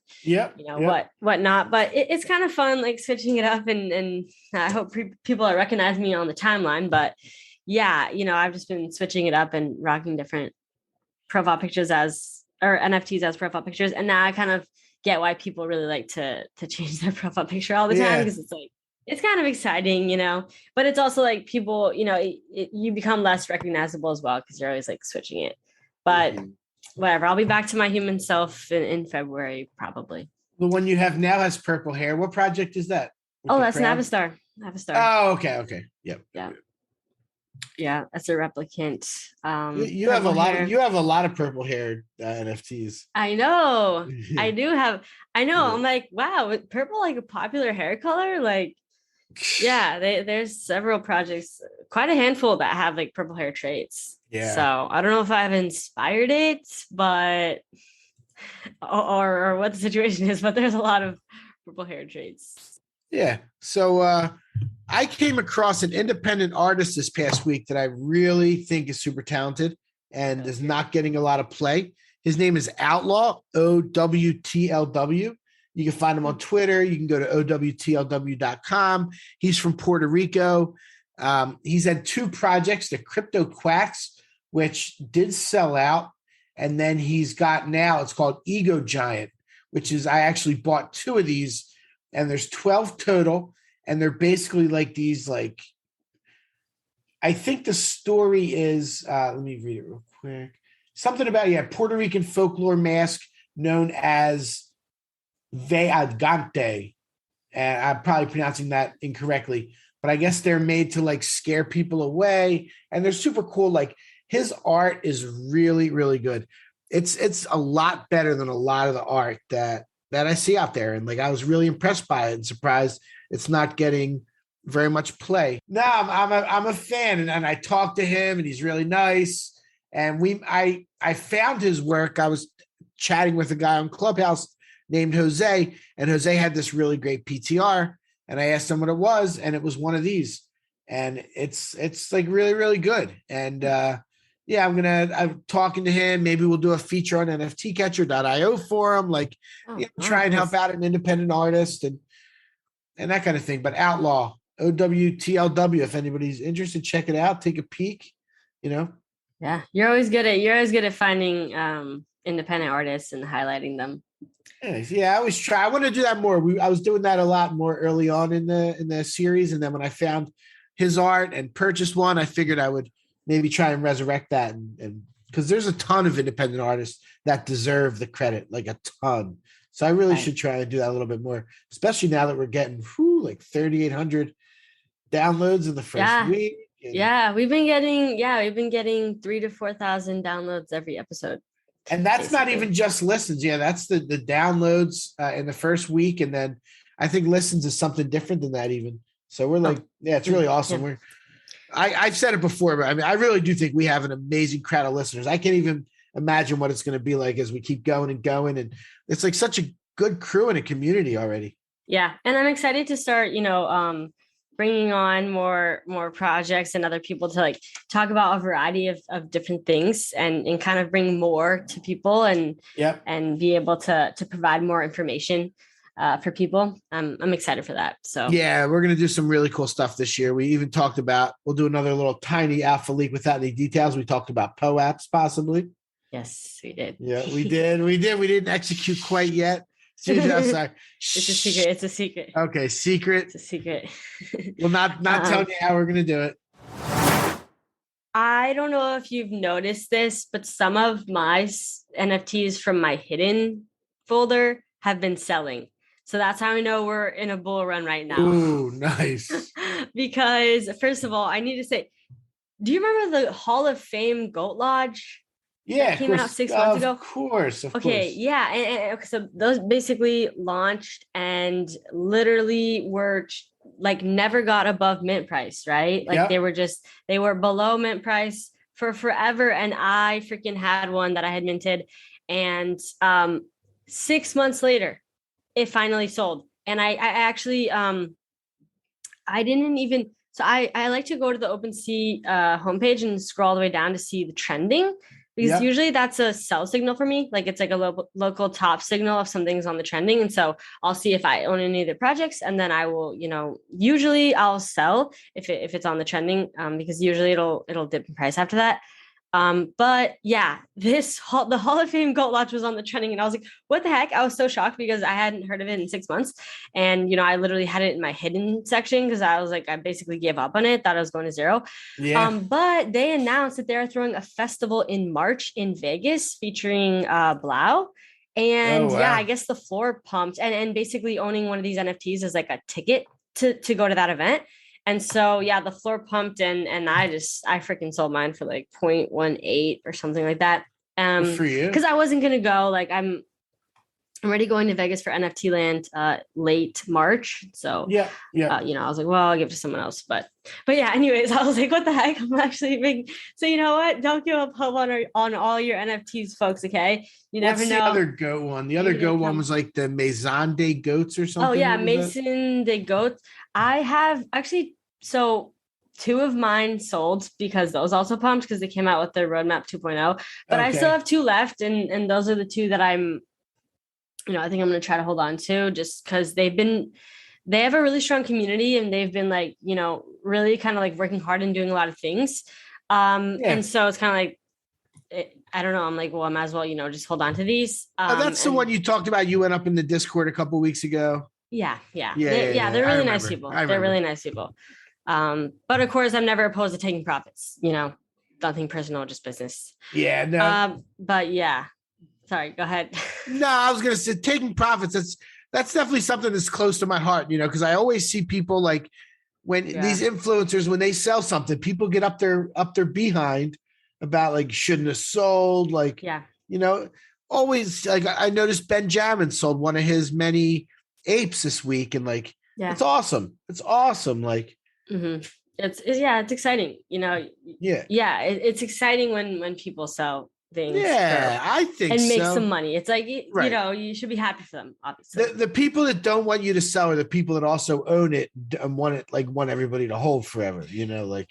Speaker 9: whatnot. But it's kind of fun, like switching it up, and I hope people recognize me on the timeline. But yeah, I've just been switching it up and rocking different profile pictures or NFTs as profile pictures. And now I kind of get why people really like to change their profile picture all the time, because it's like, it's kind of exciting, but it's also like people, you become less recognizable as well, because you're always like switching it. But whatever, I'll be back to my human self in February, probably.
Speaker 10: The one you have now has purple hair. What project is that?
Speaker 9: That's Navistar. I have a star.
Speaker 10: Oh, okay. Yep.
Speaker 9: Yeah, that's a replicant.
Speaker 10: You have a lot hair. You have a lot of purple haired NFTs.
Speaker 9: I know. I do have. I know. I'm like, wow, with purple like a popular hair color? Like, yeah, there's several projects, quite a handful that have like purple hair traits.
Speaker 10: Yeah.
Speaker 9: So I don't know if I've inspired it, but or what the situation is, but there's a lot of purple hair traits.
Speaker 10: Yeah. So I came across an independent artist this past week that I really think is super talented and is not getting a lot of play. His name is Outlaw, OWTLW. You can find him on Twitter. You can go to OWTLW.com. He's from Puerto Rico. He's had 2 projects, the Crypto Quacks, which did sell out. And then he's got now, it's called Ego Giant, which is, I actually bought 2 of these, and there's 12 total. And they're basically like these, like, I think the story is, let me read it real quick. Something about, Puerto Rican folklore mask known as Veagante. And I'm probably pronouncing that incorrectly, but I guess they're made to like scare people away. And they're super cool. Like his art is really, really good. It's a lot better than a lot of the art that I see out there. And like, I was really impressed by it and surprised it's not getting very much play. No, I'm a fan, and I talked to him, and he's really nice. And I found his work. I was chatting with a guy on Clubhouse named Jose, and Jose had this really great PTR, and I asked him what it was, and it was one of these, and it's like really, really good. And I'm talking to him. Maybe we'll do a feature on NFTcatcher.io for him, like try and help out an independent artist and that kind of thing. But Outlaw, OWTLW, if anybody's interested, check it out, take a peek,
Speaker 9: Yeah, you're always good at finding independent artists and highlighting them.
Speaker 10: Yeah, I always try. I want to do that more. I was doing that a lot more early on in the series, and then when I found his art and purchased one, I figured I would maybe try and resurrect that, and because there's a ton of independent artists that deserve the credit, like a ton. So I really should try and do that a little bit more, especially now that we're getting like 3,800 downloads in the first week.
Speaker 9: We've been getting 3,000 to 4,000 downloads every episode.
Speaker 10: And that's basically not even just listens. Yeah, that's the downloads in the first week. And then I think listens is something different than that even. So we're like, it's really awesome.
Speaker 9: Yeah.
Speaker 10: I've said it before, but I mean, I really do think we have an amazing crowd of listeners. I can't even imagine what it's going to be like as we keep going and going. And it's like such a good crew and a community already.
Speaker 9: Yeah. And I'm excited to start, bringing on more projects and other people to like talk about a variety of different things and kind of bring more to people and be able to provide more information for people. I'm excited for that. So
Speaker 10: yeah, we're going to do some really cool stuff this year. We even talked about, we'll do another little tiny alpha leak without any details. We talked about POAPs possibly.
Speaker 9: Yes, we did.
Speaker 10: Yeah, we did. We didn't execute quite yet. Sorry.
Speaker 9: It's a secret. It's a secret.
Speaker 10: Okay, secret.
Speaker 9: It's a secret.
Speaker 10: We'll not telling you how we're going to do it.
Speaker 9: I don't know if you've noticed this, but some of my NFTs from my hidden folder have been selling. So that's how I know we're in a bull run right now.
Speaker 10: Ooh, nice.
Speaker 9: Because first of all, I need to say, do you remember the Hall of Fame Goat Lodge?
Speaker 10: Yeah,
Speaker 9: that came out 6 months ago.
Speaker 10: Of course.
Speaker 9: Yeah, and so those basically launched and literally were like never got above mint price, right? Like they were below mint price for forever, and I freaking had one that I had minted, and 6 months later, it finally sold. And I actually I didn't even. So I like to go to the OpenSea homepage and scroll all the way down to see the trending. Because usually that's a sell signal for me. Like it's like a local top signal if something's on the trending. And so I'll see if I own any of the projects, and then I will, usually I'll sell if it's on the trending, because usually it'll dip in price after that. But yeah, the Hall of Fame Goat Lodge was on the trending, and I was like, what the heck? I was so shocked because I hadn't heard of it in 6 months. And, I literally had it in my hidden section because I was like, I basically gave up on it, thought I was going to zero. Yeah. But they announced that they're throwing a festival in March in Vegas featuring Blau. And I guess the floor pumped, and basically owning one of these NFTs is like a ticket to go to that event. And so, yeah, the floor pumped and I freaking sold mine for like 0.18 or something like that.
Speaker 10: For you.
Speaker 9: Cause I wasn't going to go. Like I'm already going to Vegas for NFT Land late March. So
Speaker 10: yeah.
Speaker 9: I was like, well, I'll give it to someone else. But yeah, anyways, I was like, what the heck? I'm actually big. So you know what? Don't give up hope on all your NFTs, folks. Okay. You never know.
Speaker 10: The other goat one? The other goat one was like the Maison des Goats or something.
Speaker 9: Oh yeah. Maison des Goats. I have actually, so 2 of mine sold because those also pumped because they came out with their roadmap 2.0, but I still have 2 left. And those are the 2 that I'm, I think I'm going to try to hold on to just because they have a really strong community and they've been like, really kind of like working hard and doing a lot of things. And so it's kind of like, I don't know. I'm like, well, I might as well, just hold on to these.
Speaker 10: That's the one you talked about. You went up in the Discord a couple of weeks ago.
Speaker 9: Yeah. They're really nice people. They're really nice people. But of course, I'm never opposed to taking profits, nothing personal, just business.
Speaker 10: Yeah. No.
Speaker 9: But yeah. Sorry, go ahead.
Speaker 10: No, I was going to say taking profits. That's definitely something that's close to my heart, because I always see people like when these influencers, when they sell something, people get up their behind about like, shouldn't have sold. Like, always like I noticed Benjamin sold one of his many apes this week. And like, it's awesome. It's awesome. Like,
Speaker 9: it's exciting. It's exciting when people sell things.
Speaker 10: Yeah, I think
Speaker 9: and make some money. It's like, you should be happy for them, obviously.
Speaker 10: The people that don't want you to sell are the people that also own it and want everybody to hold forever,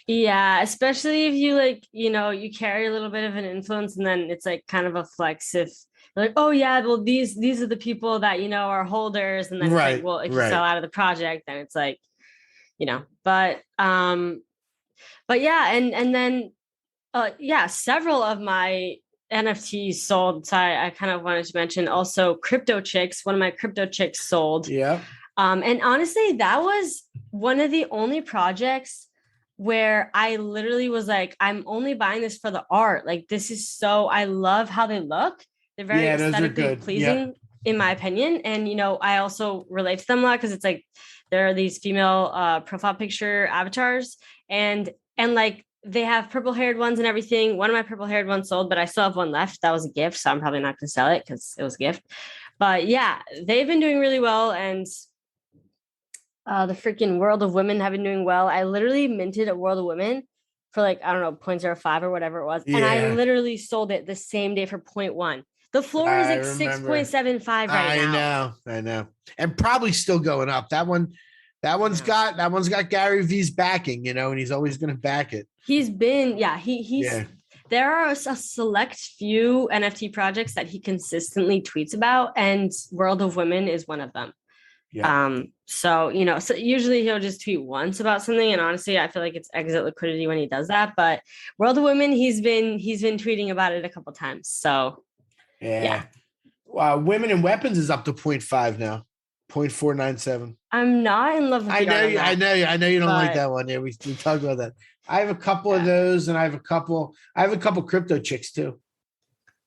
Speaker 9: Yeah, especially if you you carry a little bit of an influence and then it's like kind of a flex if like, oh yeah, well these are the people that, are holders. And then it's like, well, if you sell out of the project, then it's like, but yeah. And then, several of my NFTs sold. So I kind of wanted to mention also Crypto Chicks. One of my Crypto Chicks sold.
Speaker 10: Yeah.
Speaker 9: And honestly, that was one of the only projects where I literally was like, I'm only buying this for the art. Like, this is I love how they look. They're very aesthetically pleasing, in my opinion. And, I also relate to them a lot because it's like, there are these female profile picture avatars and like, they have purple haired ones and everything. One of my purple haired ones sold, but I still have one left. That was a gift. So I'm probably not going to sell it because it was a gift. But yeah, they've been doing really well. And the freaking World of Women have been doing well. I literally minted a World of Women for like, I don't know, 0.05 or whatever it was. Yeah. And I literally sold it the same day for 0.1. The floor is like 6.75 right now.
Speaker 10: I know. And probably still going up. That one's got Gary V's backing, and he's always going to back it.
Speaker 9: He's been, there are a select few NFT projects that he consistently tweets about, and World of Women is one of them. Yeah. So usually he'll just tweet once about something. And honestly, I feel like it's exit liquidity when he does that, but World of Women, he's been tweeting about it a couple times. So
Speaker 10: yeah. Women and Weapons is up to 0.5 now. 0.497.
Speaker 9: I'm not in love with
Speaker 10: I know you don't like that one. Yeah, we talked about that. I have a couple of those and I have a couple Crypto Chicks too.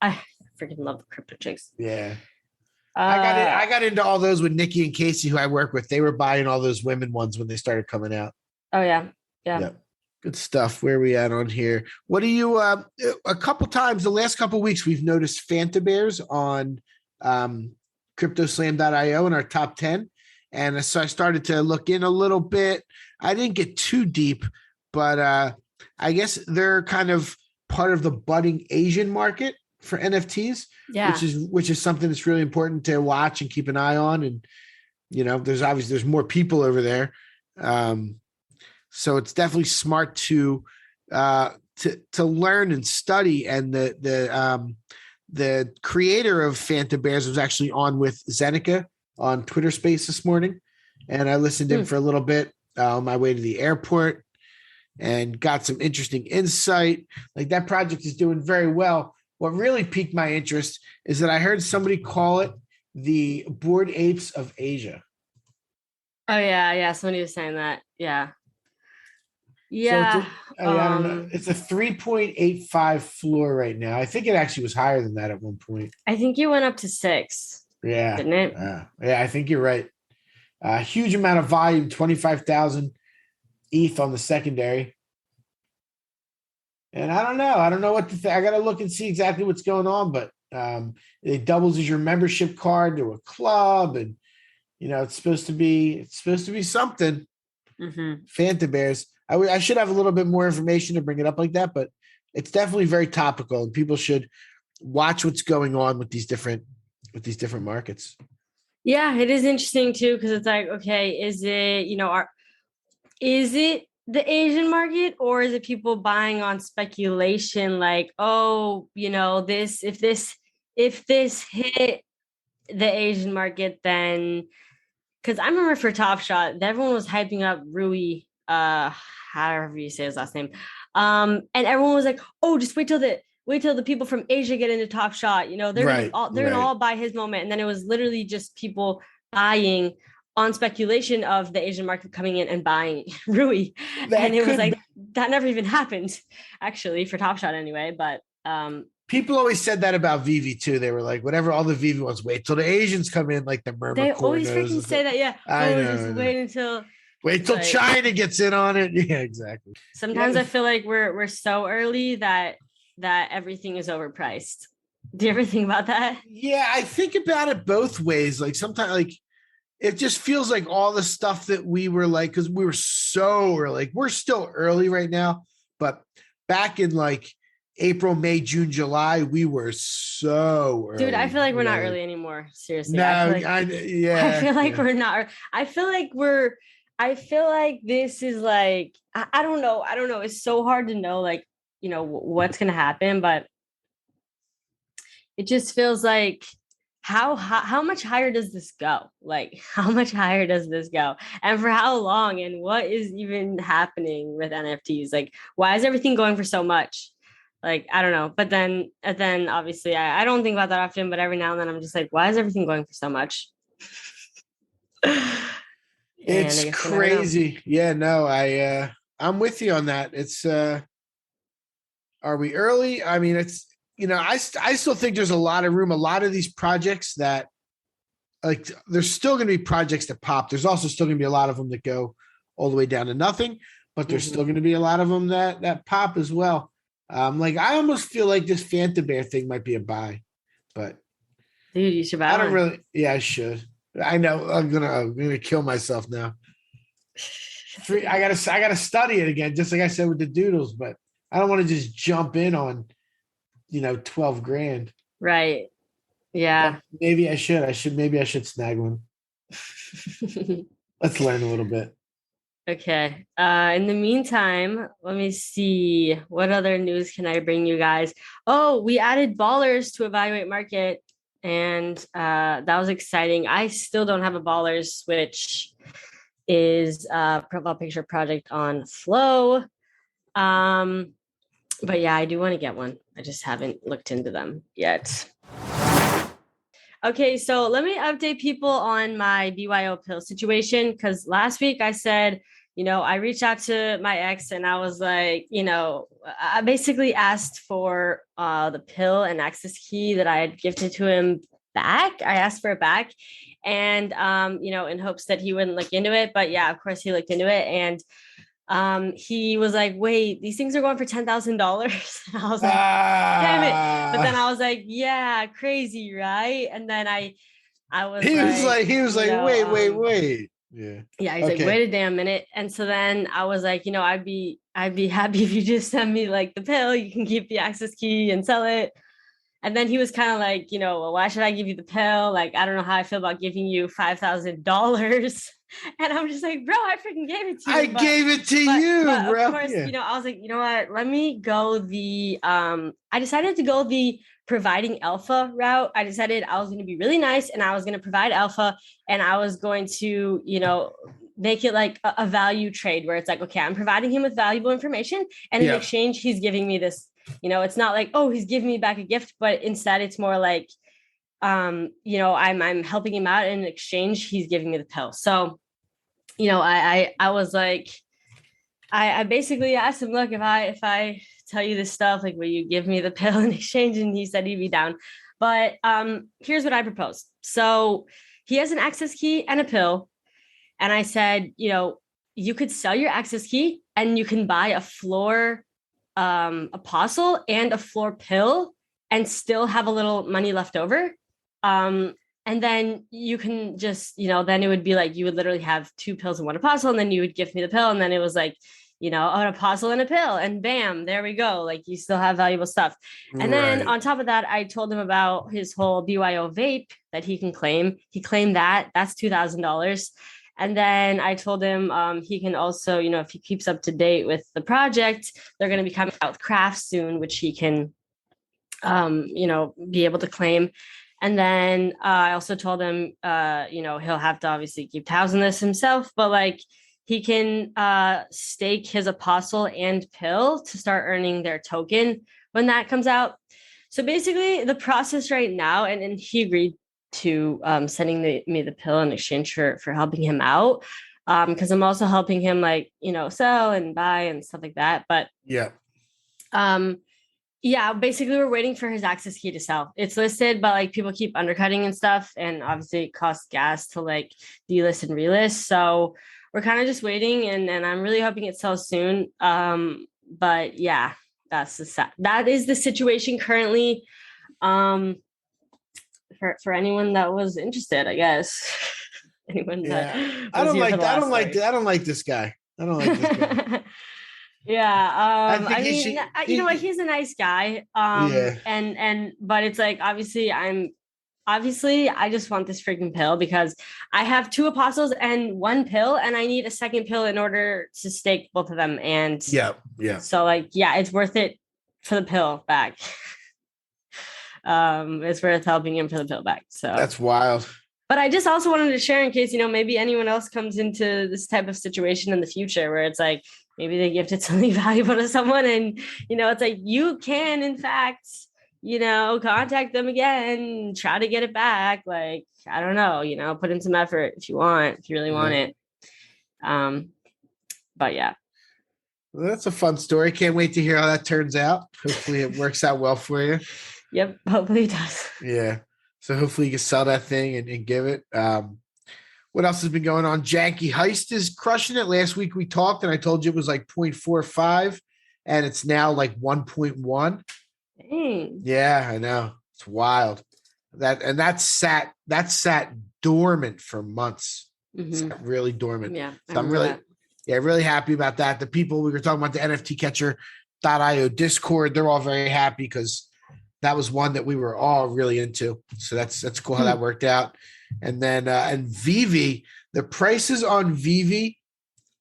Speaker 9: I freaking love the Crypto Chicks.
Speaker 10: Yeah. I got into all those with Nikki and Casey, who I work with. They were buying all those women ones when they started coming out.
Speaker 9: Oh yeah. Yeah.
Speaker 10: Good stuff. Where are we at on here? What do you a couple times the last couple of weeks we've noticed Phanta bears on CryptoSlam.io in our top 10. And so I started to look in a little bit. I didn't get too deep, but I guess they're kind of part of the budding Asian market for NFTs, which is something that's really important to watch and keep an eye on. And, there's more people over there. So it's definitely smart to learn and study. And the creator of Phanta Bears was actually on with Zeneca on Twitter Space this morning. And I listened to him for a little bit on my way to the airport and got some interesting insight. Like, that project is doing very well. What really piqued my interest is that I heard somebody call it the Bored Apes of Asia.
Speaker 9: Oh yeah. Yeah. Somebody was saying that. Yeah. Yeah.
Speaker 10: So I don't know. It's a 3.85 floor right now. I think it actually was higher than that at one point.
Speaker 9: I think you went up to 6.
Speaker 10: Yeah.
Speaker 9: Didn't it?
Speaker 10: Yeah, I think you're right. A huge amount of volume, 25,000 ETH on the secondary. And I don't know what to think. I got to look and see exactly what's going on, but it doubles as your membership card to a club, and it's supposed to be something. Phanta Bears. I should have a little bit more information to bring it up like that, but it's definitely very topical, and people should watch what's going on with these different markets.
Speaker 9: Yeah, it is interesting too, because it's like, okay, is it is it the Asian market, or is it people buying on speculation? Like, oh, if this hit the Asian market, then because I remember for Top Shot, everyone was hyping up Rui, however you say his last name, and everyone was like, oh, just wait till the people from Asia get into Top Shot. They're gonna all buy his moment, and then it was literally just people buying on speculation of the Asian market coming in and buying Rui. And it was like, that never even happened, actually, for Top Shot anyway. But
Speaker 10: people always said that about VeVe too. They were like, whatever, all the VeVe ones, wait till the Asians come in, like the Murmur.
Speaker 9: They always freaking say that, yeah. Wait till China gets in on it. Yeah, exactly. Sometimes I feel like we're so early that everything is overpriced. Do you ever think about that?
Speaker 10: Yeah, I think about it both ways. Like sometimes, like, it just feels like all the stuff that we were like, because we were so early, like we're still early right now, but back in like April, May, June, July, we were so early.
Speaker 9: Dude, I feel like we're not early anymore. Seriously.
Speaker 10: No,
Speaker 9: I feel like we're not. I feel like this is like, I don't know. It's so hard to know, like, what's going to happen, but it just feels like, how much higher does this go? Like, how much higher does this go? And for how long? And what is even happening with NFTs? Like, why is everything going for so much? Like, I don't know. But then obviously I don't think about that often, but every now and then I'm just like, why is everything going for so much?
Speaker 10: It's crazy. Yeah, no, I'm with you on that. It's are we early? I mean, it's, I still think there's a lot of room. A lot of these projects that, like, there's still going to be projects that pop. There's also still going to be a lot of them that go all the way down to nothing, but there's still going to be a lot of them that pop as well. Like, I almost feel like this Phanta Bear thing might be a buy, but
Speaker 9: dude, you should buy.
Speaker 10: I don't really. Yeah, I should. I know I'm gonna kill myself now. I gotta study it again, just like I said with the doodles, but I don't want to just jump in on, 12 grand.
Speaker 9: Right. Yeah.
Speaker 10: But maybe I should snag one. Let's learn a little bit.
Speaker 9: Okay. In the meantime, let me see. What other news can I bring you guys? Oh, we added ballers to Evaluate Market, and that was exciting. I still don't have a ballers, which is a profile picture project on Flow. But yeah, I do want to get one. I just haven't looked into them yet. Okay, so let me update people on my BYOPill situation, because last week I said, I reached out to my ex and I was like, I basically asked for the pill and access key that I had gifted to him back. I asked for it back, and in hopes that he wouldn't look into it. But yeah, of course he looked into it, and he was like, wait, these things are going for $10,000. I was like, damn it. But then I was like, yeah, crazy, right? And then I was
Speaker 10: he was like, wait. Yeah.
Speaker 9: Yeah. He's like, wait a damn minute. And so then I was like, I'd be happy if you just send me like the pill. You can keep the access key and sell it. And then he was kind of like, well, why should I give you the pill? Like, I don't know how I feel about giving you $5,000. And I'm just like, bro, I freaking gave it to you.
Speaker 10: I gave it to you, bro.
Speaker 9: Of course, I was like, you know what? Let me go I decided to go the providing alpha route. I decided I was going to be really nice, and I was going to provide alpha, and I was going to, make it like a value trade where it's like, okay, I'm providing him with valuable information, and in exchange, he's giving me this, it's not like, oh, he's giving me back a gift, but instead it's more like, I'm helping him out, and in exchange, he's giving me the pill. So, I was like, I basically asked him, look, if I tell you this stuff, like, will you give me the pill in exchange? And he said he'd be down. But here's what I proposed. So he has an access key and a pill. And I said, you could sell your access key and you can buy a floor apostle and a floor pill and still have a little money left over. And then you can just, then it would be like, you would literally have 2 pills and 1 apostle, and then you would give me the pill. And then it was like, an apostle and a pill, and bam, there we go. Like, you still have valuable stuff. And then on top of that, I told him about his whole BYO vape that he can claim. He claimed that's $2,000. And then I told him he can also, if he keeps up to date with the project, they're going to be coming out with crafts soon, which he can, be able to claim. And then I also told him, he'll have to obviously keep housing this himself, but like, he can stake his apostle and pill to start earning their token when that comes out. So basically the process right now, and he agreed to sending me the pill in exchange for helping him out. Because I'm also helping him sell and buy and stuff like that. But basically we're waiting for his access key to sell. It's listed, but like people keep undercutting and stuff. And obviously it costs gas to like delist and relist. So we're kind of just waiting, and I'm really hoping it sells soon. But yeah, that is the situation currently. For anyone that was interested, I guess. Anyone that
Speaker 10: I don't like this guy. I don't like this guy.
Speaker 9: Yeah. He's a nice guy. But it's like, obviously I just want this freaking pill because I have 2 apostles and 1 pill, and I need a second pill in order to stake both of them. And so it's worth it for the pill back. It's worth helping him for the pill back. So
Speaker 10: that's wild.
Speaker 9: But I just also wanted to share in case, maybe anyone else comes into this type of situation in the future where it's like, maybe they gifted something valuable to someone and, it's like, you can, in fact, contact them again, try to get it back. Like, I don't know, put in some effort if you really want it. But yeah.
Speaker 10: Well, that's a fun story. Can't wait to hear how that turns out. Hopefully it works out well for you.
Speaker 9: Yep. Hopefully it does.
Speaker 10: Yeah. So hopefully you can sell that thing and give it. What else has been going on? Janky Heist is crushing it. Last week we talked and I told you it was like 0.45 and it's now like 1.1.
Speaker 9: Dang.
Speaker 10: Yeah, I know. It's wild. That sat dormant for months. Mm-hmm. It's really dormant.
Speaker 9: Yeah.
Speaker 10: So I'm really happy about that. The people we were talking about, the NFT Catcher.io Discord, they're all very happy because that was one that we were all really into. So that's cool how that worked out. And then and VeVe, the prices on VeVe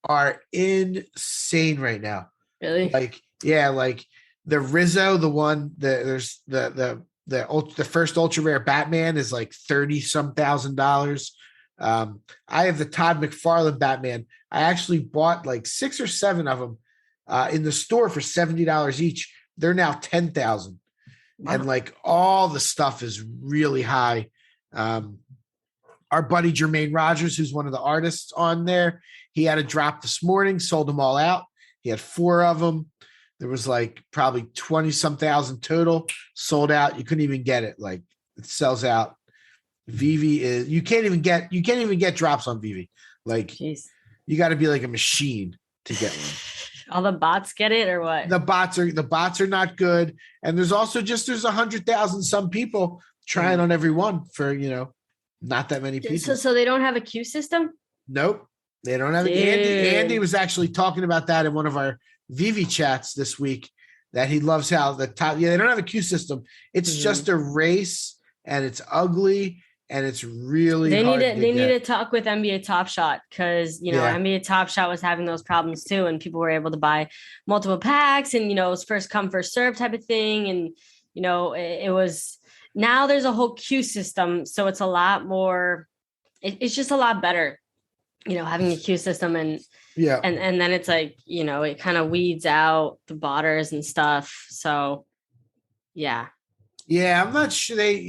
Speaker 10: are insane right now.
Speaker 9: Really?
Speaker 10: Like the Rizzo, the one there's the first ultra rare Batman is like $30,000. I have the Todd McFarlane Batman. I actually bought like 6 or 7 of them in the store for $70 each. They're now $10,000. Wow. And like all the stuff is really high. Our buddy Jermaine Rogers, who's one of the artists on there, he had a drop this morning, sold them all out. He had 4 of them. There was like probably 20-some thousand total sold out. You couldn't even get it. Like it sells out. VeVe is you can't even get drops on VeVe. Like
Speaker 9: Jeez.
Speaker 10: You got to be like a machine to get one.
Speaker 9: All the bots get it or what?
Speaker 10: The bots are not good. And there's also there's 100,000 some people trying on every one for, not that many people.
Speaker 9: So they don't have a queue system?
Speaker 10: Nope. They don't have it. Andy was actually talking about that in one of our VeVe chats this week, that he loves how they don't have a queue system. It's just a race and it's ugly and it's really
Speaker 9: they need to talk with NBA Top Shot because NBA Top Shot was having those problems too, and people were able to buy multiple packs and it was first come first serve type of thing, and it was. Now there's a whole queue system, so it's a lot more. It's just a lot better, having a queue system and then it's like it kind of weeds out the botters and stuff. So yeah.
Speaker 10: Yeah, I'm not sure they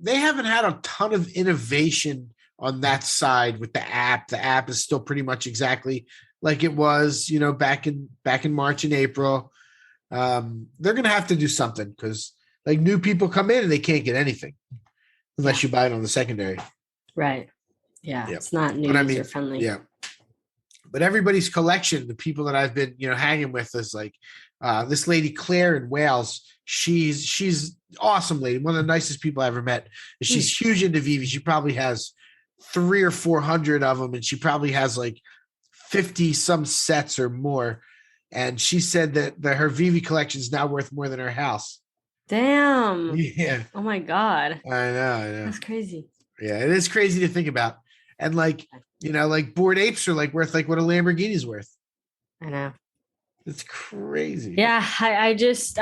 Speaker 10: haven't had a ton of innovation on that side with the app. The app is still pretty much exactly like it was, back in March and April. They're going to have to do something because like new people come in and they can't get anything unless you buy it on the secondary.
Speaker 9: Right. Yeah,
Speaker 10: Yep.
Speaker 9: it's not
Speaker 10: But I mean,
Speaker 9: user friendly.
Speaker 10: yeah. But everybody's collection, the people that I've been, hanging with is like this lady Claire in Wales. She's awesome lady, one of the nicest people I ever met. And she's huge into VeVe. She probably has 300 or 400 of them, and she probably has like 50 some sets or more. And she said that her VeVe collection is now worth more than her house.
Speaker 9: Damn.
Speaker 10: Yeah.
Speaker 9: Oh my God.
Speaker 10: I know.
Speaker 9: That's crazy.
Speaker 10: Yeah, it is crazy to think about. And like, like Bored Apes are like worth like what a Lamborghini's worth.
Speaker 9: I know.
Speaker 10: It's crazy.
Speaker 9: Yeah, I just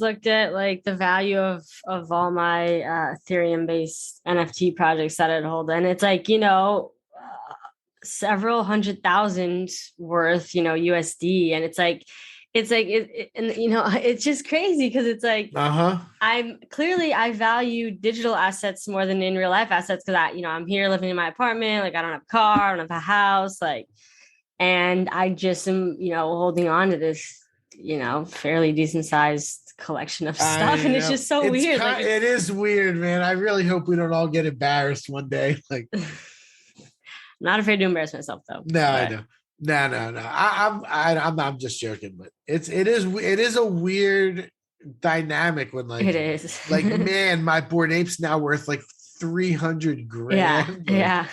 Speaker 9: looked at like the value of all my Ethereum based NFT projects that I'd hold, and it's like several $100,000 worth USD, and it's just crazy because it's like I value digital assets more than in real life assets because I'm here living in my apartment, like I don't have a car, I don't have a house, like. And I just am, holding on to this, fairly decent sized collection of stuff. And it's just so weird.
Speaker 10: It is weird, man. I really hope we don't all get embarrassed one day. Like,
Speaker 9: I'm not afraid to embarrass myself, though.
Speaker 10: No, I know. No. I'm just joking, but it is a weird dynamic when like
Speaker 9: it is
Speaker 10: like, man, my Bored Ape's now worth like 300 grand.
Speaker 9: Yeah.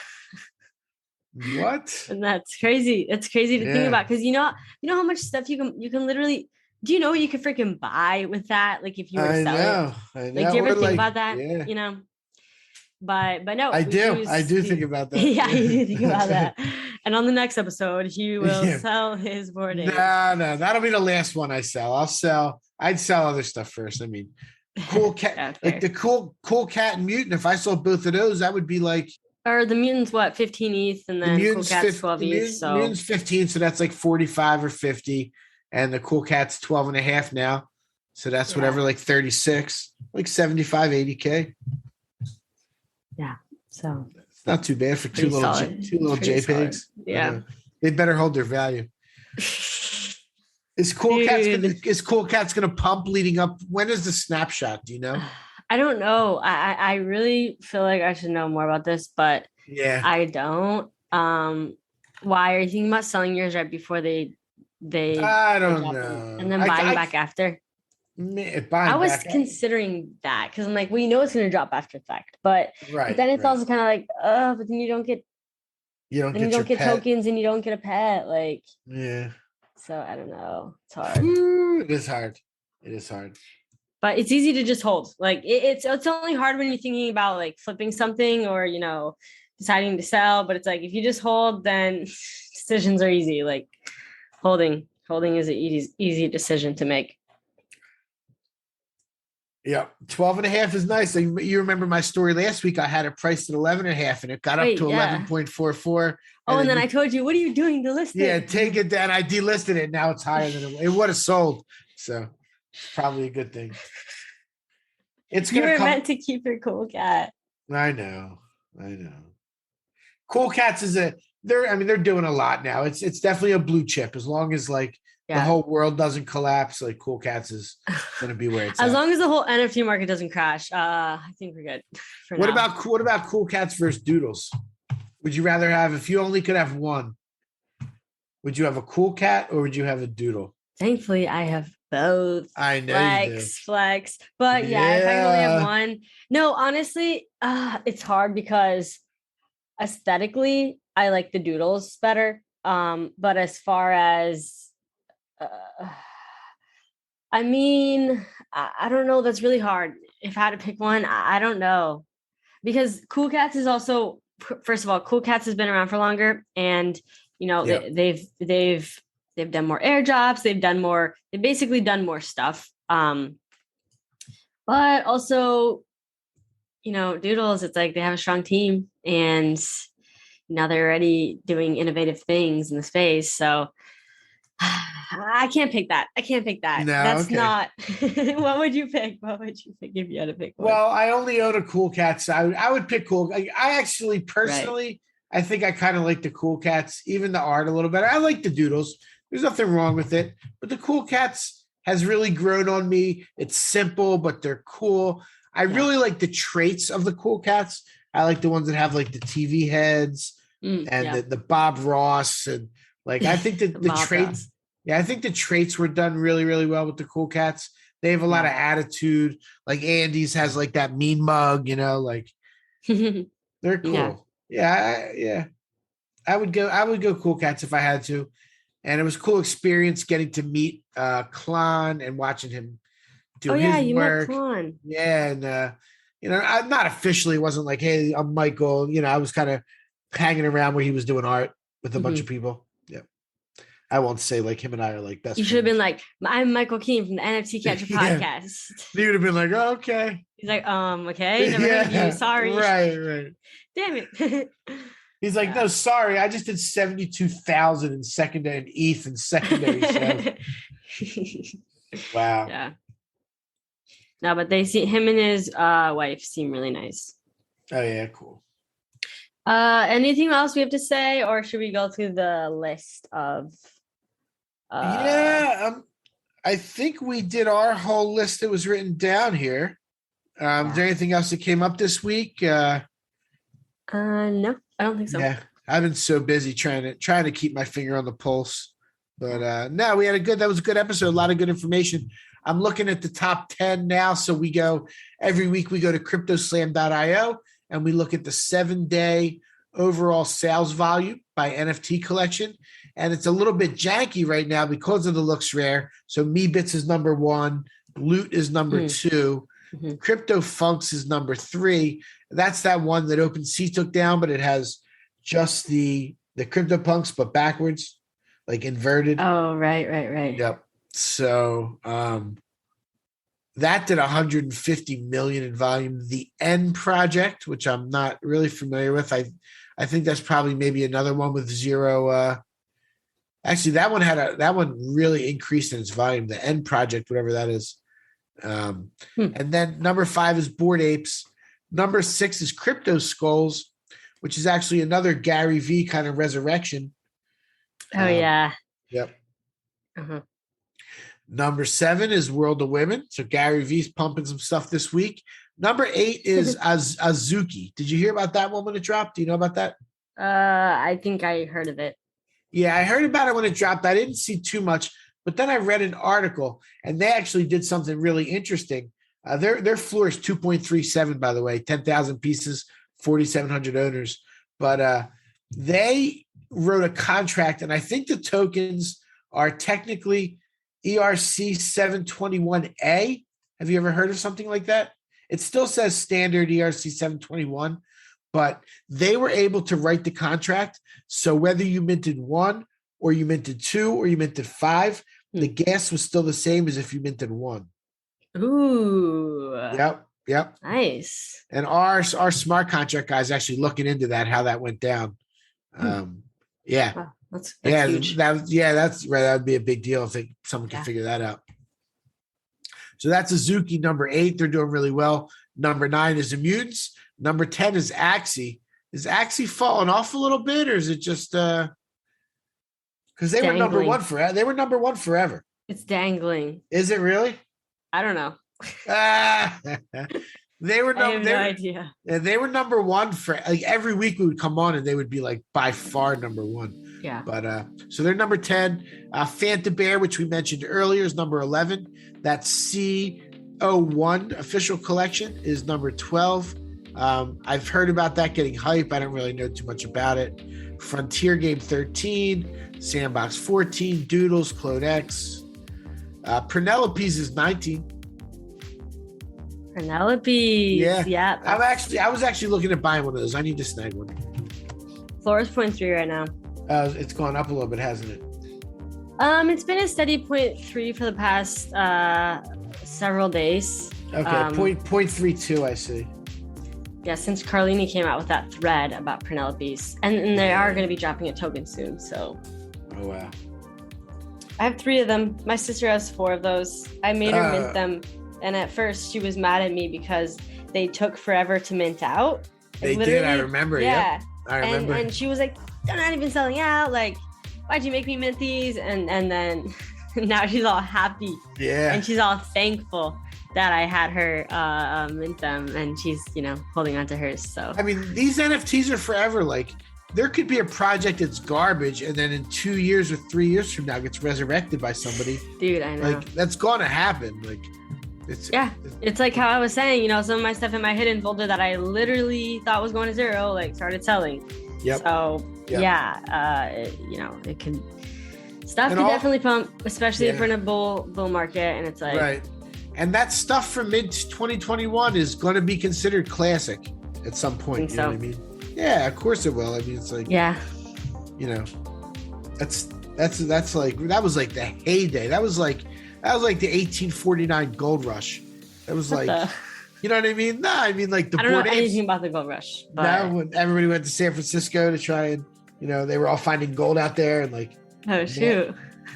Speaker 10: What?
Speaker 9: And that's crazy. It's crazy to think about because you know how much stuff you can literally. Do you know what you could freaking buy with that? Like if you were to sell it.
Speaker 10: I know.
Speaker 9: Like, do you ever think about that? Yeah. But no,
Speaker 10: I do think about that.
Speaker 9: Yeah, you do think about that. And on the next episode, he will sell his Bored Ape.
Speaker 10: No, that'll be the last one I sell. I'd sell other stuff first. I mean, cool cat, like the cool cat and mutant. If I sold both of those, that would be like.
Speaker 9: Or the mutant's what, 15 ETH, and then cool cat's 12 ETH. So
Speaker 10: mutant's 15, so that's like 45 or 50, and the cool cat's 12 and a half now, so that's whatever, like 36, like 75, 80K.
Speaker 9: Yeah, so
Speaker 10: it's not too bad for two little JPEGs.
Speaker 9: Solid. Yeah,
Speaker 10: they better hold their value. Is Cool Cat's gonna pump leading up? When is the snapshot? Do you know?
Speaker 9: I don't know. I really feel like I should know more about this, but I don't. Why are you thinking about selling yours right before they
Speaker 10: I don't know.
Speaker 9: And then buying back after? I was considering that because I'm like, well, it's going to drop after the fact, but then it's also kind of like, but then you don't get tokens and you don't get a pet, like So I don't know. It's hard.
Speaker 10: It is hard.
Speaker 9: But it's easy to just hold. Like it's only hard when you're thinking about like flipping something or, deciding to sell. But it's like, if you just hold, then decisions are easy. Like holding is an easy decision to make.
Speaker 10: Yeah. 12 and a half is nice. You remember my story last week. I had it priced at 11 and a half and it got up to 11.44.
Speaker 9: Oh, and then I told you, what are you doing to list it?
Speaker 10: Yeah, take it down. I delisted it. Now it's higher than it would have sold. So probably a good thing.
Speaker 9: You were meant to keep your cool cat.
Speaker 10: I know. Cool Cats they're doing a lot now. It's definitely a blue chip as long as like the whole world doesn't collapse. Like Cool Cats is going to be where it's
Speaker 9: as long as the whole NFT market doesn't crash. I think we're good.
Speaker 10: What about Cool Cats versus Doodles? Would you rather have, if you only could have one, would you have a Cool Cat or would you have a Doodle?
Speaker 9: Thankfully, I have both.
Speaker 10: I know
Speaker 9: flex. But if I can only have one. No, honestly, it's hard because aesthetically, I like the Doodles better. But as far as, I don't know. That's really hard. If I had to pick one, I don't know. Because Cool Cats is also, first of all, Cool Cats has been around for longer, and they've done more airdrops. They've basically done more stuff. But also, Doodles, it's like they have a strong team, and now they're already doing innovative things in the space. So I can't pick that. No, that's not. What would you pick? If you had to pick one?
Speaker 10: Well, I only own a Cool Cats. I would pick Cool. I actually personally, I think I kind of like the Cool Cats, even the art a little better. I like the Doodles. There's nothing wrong with it, but the Cool Cats has really grown on me. It's simple, but they're cool. I really like the traits of the Cool Cats. I like the ones that have like the TV heads and the Bob Ross and like I think that the traits. Yeah, I think the traits were done really, really well with the cool cats. They have a lot of attitude. Like Andy's has like that mean mug, like they're cool. Yeah. I would go cool cats if I had to. And it was a cool experience getting to meet Klon and watching him do his work.
Speaker 9: Met Klon.
Speaker 10: Yeah, and I'm not officially, it wasn't like, hey, I'm Michael. I was kind of hanging around where he was doing art with a bunch of people. Yeah. I won't say like him and I are like best.
Speaker 9: You should have been like, I'm Michael Keene from the NFT Catcher podcast.
Speaker 10: He would have been like, oh, okay.
Speaker 9: He's like, okay, never heard of you. Sorry.
Speaker 10: Right.
Speaker 9: Damn it.
Speaker 10: He's like, no, sorry. I just did 72,000 in secondary and ETH in secondary. Wow.
Speaker 9: Yeah. No, but him and his wife seem really nice.
Speaker 10: Oh yeah, cool.
Speaker 9: Anything else we have to say, or should we go through the list of?
Speaker 10: I think we did our whole list that was written down here. Is there anything else that came up this week?
Speaker 9: No, I don't think so.
Speaker 10: Yeah, I've been so busy trying to keep my finger on the pulse. But no, that was a good episode. A lot of good information. I'm looking at the top 10 now. So every week we go to cryptoslam.io and we look at the 7-day overall sales volume by NFT collection. And it's a little bit janky right now because of the LooksRare. So MeBits is number 1. Loot is number 2. Crypto Funks is number 3. That's that one that OpenSea took down, but it has just the CryptoPunks, but backwards, like inverted.
Speaker 9: Oh, right.
Speaker 10: Yep. So that did 150 million in volume. The N project, which I'm not really familiar with, I think that's probably maybe another one with zero. Actually, that one really increased in its volume. The N project, whatever that is. And then number 5 is Bored Apes. Number 6 is Crypto Skulls, which is actually another Gary V kind of resurrection.
Speaker 9: Oh yeah.
Speaker 10: Yep. Number 7 is World of Women. So Gary V's pumping some stuff this week. Number 8 is Azuki. Did you hear about that one when it dropped? Do you know about that?
Speaker 9: I think I heard of it.
Speaker 10: Yeah, I heard about it when it dropped. I didn't see too much, but then I read an article and they actually did something really interesting. Their floor is 2.37, by the way, 10,000 pieces, 4,700 owners. But they wrote a contract, and I think the tokens are technically ERC 721A. Have you ever heard of something like that? It still says standard ERC 721, but they were able to write the contract. So whether you minted 1 or you minted 2 or you minted 5, the gas was still the same as if you minted 1.
Speaker 9: Ooh.
Speaker 10: Yep.
Speaker 9: Nice.
Speaker 10: And our smart contract guys actually looking into that, how that went down. Yeah.
Speaker 9: Wow, that's
Speaker 10: huge. That's right. That would be a big deal if someone can figure that out. So that's Azuki, number 8. They're doing really well. Number 9 is Immutants. Number 10 is Axie. Is Axie falling off a little bit, or is it just because they were number 1 forever? They were number 1 forever.
Speaker 9: It's dangling.
Speaker 10: Is it really?
Speaker 9: I don't know.
Speaker 10: They were
Speaker 9: I have no idea.
Speaker 10: They were number 1 for like every week we would come on and they would be like by far number 1.
Speaker 9: Yeah.
Speaker 10: But so they're number 10. Phanta Bear, which we mentioned earlier, is number 11. That C01 official collection is number 12. I've heard about that getting hype. I don't really know too much about it. Frontier Game 13, Sandbox 14, Doodles, Clone X. Penelope's is 19.
Speaker 9: Penelope. Yeah.
Speaker 10: I was actually looking at buying one of those. I need to snag one.
Speaker 9: Floor is 0.3 right now.
Speaker 10: It's gone up a little bit, hasn't it?
Speaker 9: It's been a steady 0.3 for the past several days.
Speaker 10: Okay, 0.32, I see.
Speaker 9: Yeah, since Carlini came out with that thread about Penelope's. And they are going to be dropping a token soon, so.
Speaker 10: Oh, wow.
Speaker 9: I have 3 of them. My sister has 4 of those. I made her mint them. And at first, she was mad at me because they took forever to mint out.
Speaker 10: They did, I remember. Yeah, I remember.
Speaker 9: And she was like, they're not even selling out. Like, why'd you make me mint these? And then now she's all happy.
Speaker 10: Yeah.
Speaker 9: And she's all thankful. that I had her mint them, and she's, holding on to hers. So
Speaker 10: I mean, these NFTs are forever. Like, there could be a project that's garbage, and then in 2 years or 3 years from now gets resurrected by somebody.
Speaker 9: Dude, I know.
Speaker 10: Like, that's gonna happen. Like,
Speaker 9: it's like how I was saying, some of my stuff in my hidden folder that I literally thought was going to zero, like, started selling.
Speaker 10: Yep.
Speaker 9: So it can definitely pump, especially if we're in a bull market, and it's like
Speaker 10: right. And that stuff from mid 2021 is going to be considered classic at some point. You know what I mean? Yeah, of course it will. I mean, it's like, that's like, that was like the heyday. That was like the 1849 gold rush. That was like, you know what I mean? No, I mean, like,
Speaker 9: I don't know anything about the gold rush. But...
Speaker 10: No, when everybody went to San Francisco to try and, they were all finding gold out there, and like,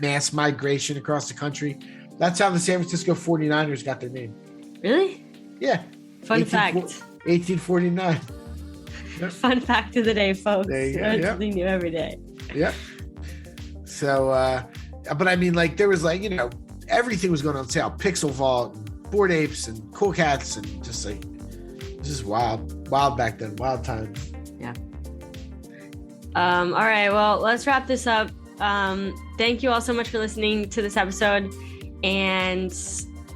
Speaker 10: mass migration across the country. That's how the San Francisco 49ers got their name.
Speaker 9: Really?
Speaker 10: Yeah.
Speaker 9: Fun fact.
Speaker 10: 1849. Yep.
Speaker 9: Fun fact of the day, folks.
Speaker 10: There you go.
Speaker 9: Learn something new every day.
Speaker 10: Yep. So, but I mean, like, there was like, everything was going on sale. Pixel Vault, and Bored Apes, and Cool Cats, and just like, this is wild back then, wild times.
Speaker 9: Yeah. All right. Well, let's wrap this up. Thank you all so much for listening to this episode. And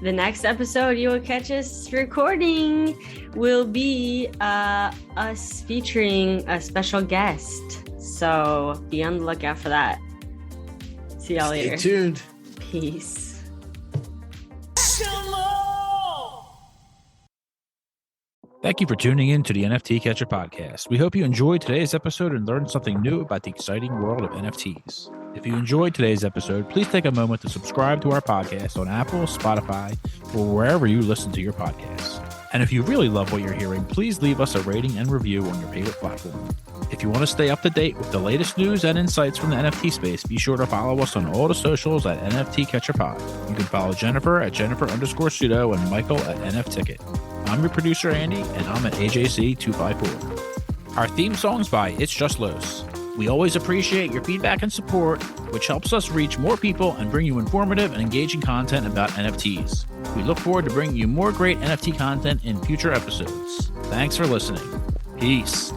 Speaker 9: the next episode you will catch us recording will be us featuring a special guest. So be on the lookout for that. See y'all later.
Speaker 10: Stay tuned.
Speaker 9: Peace.
Speaker 11: Thank you for tuning in to the NFT Catcher podcast. We hope you enjoyed today's episode and learned something new about the exciting world of NFTs. If you enjoyed today's episode, please take a moment to subscribe to our podcast on Apple, Spotify, or wherever you listen to your podcasts. And if you really love what you're hearing, please leave us a rating and review on your favorite platform. If you want to stay up to date with the latest news and insights from the NFT space, be sure to follow us on all the socials at NFT Catcher Pod. You can follow Jennifer at Jennifer_pseudo and Michael at NFTicket. I'm your producer, Andy, and I'm at AJC254. Our theme song's by It's Just Los. We always appreciate your feedback and support, which helps us reach more people and bring you informative and engaging content about NFTs. We look forward to bringing you more great NFT content in future episodes. Thanks for listening. Peace.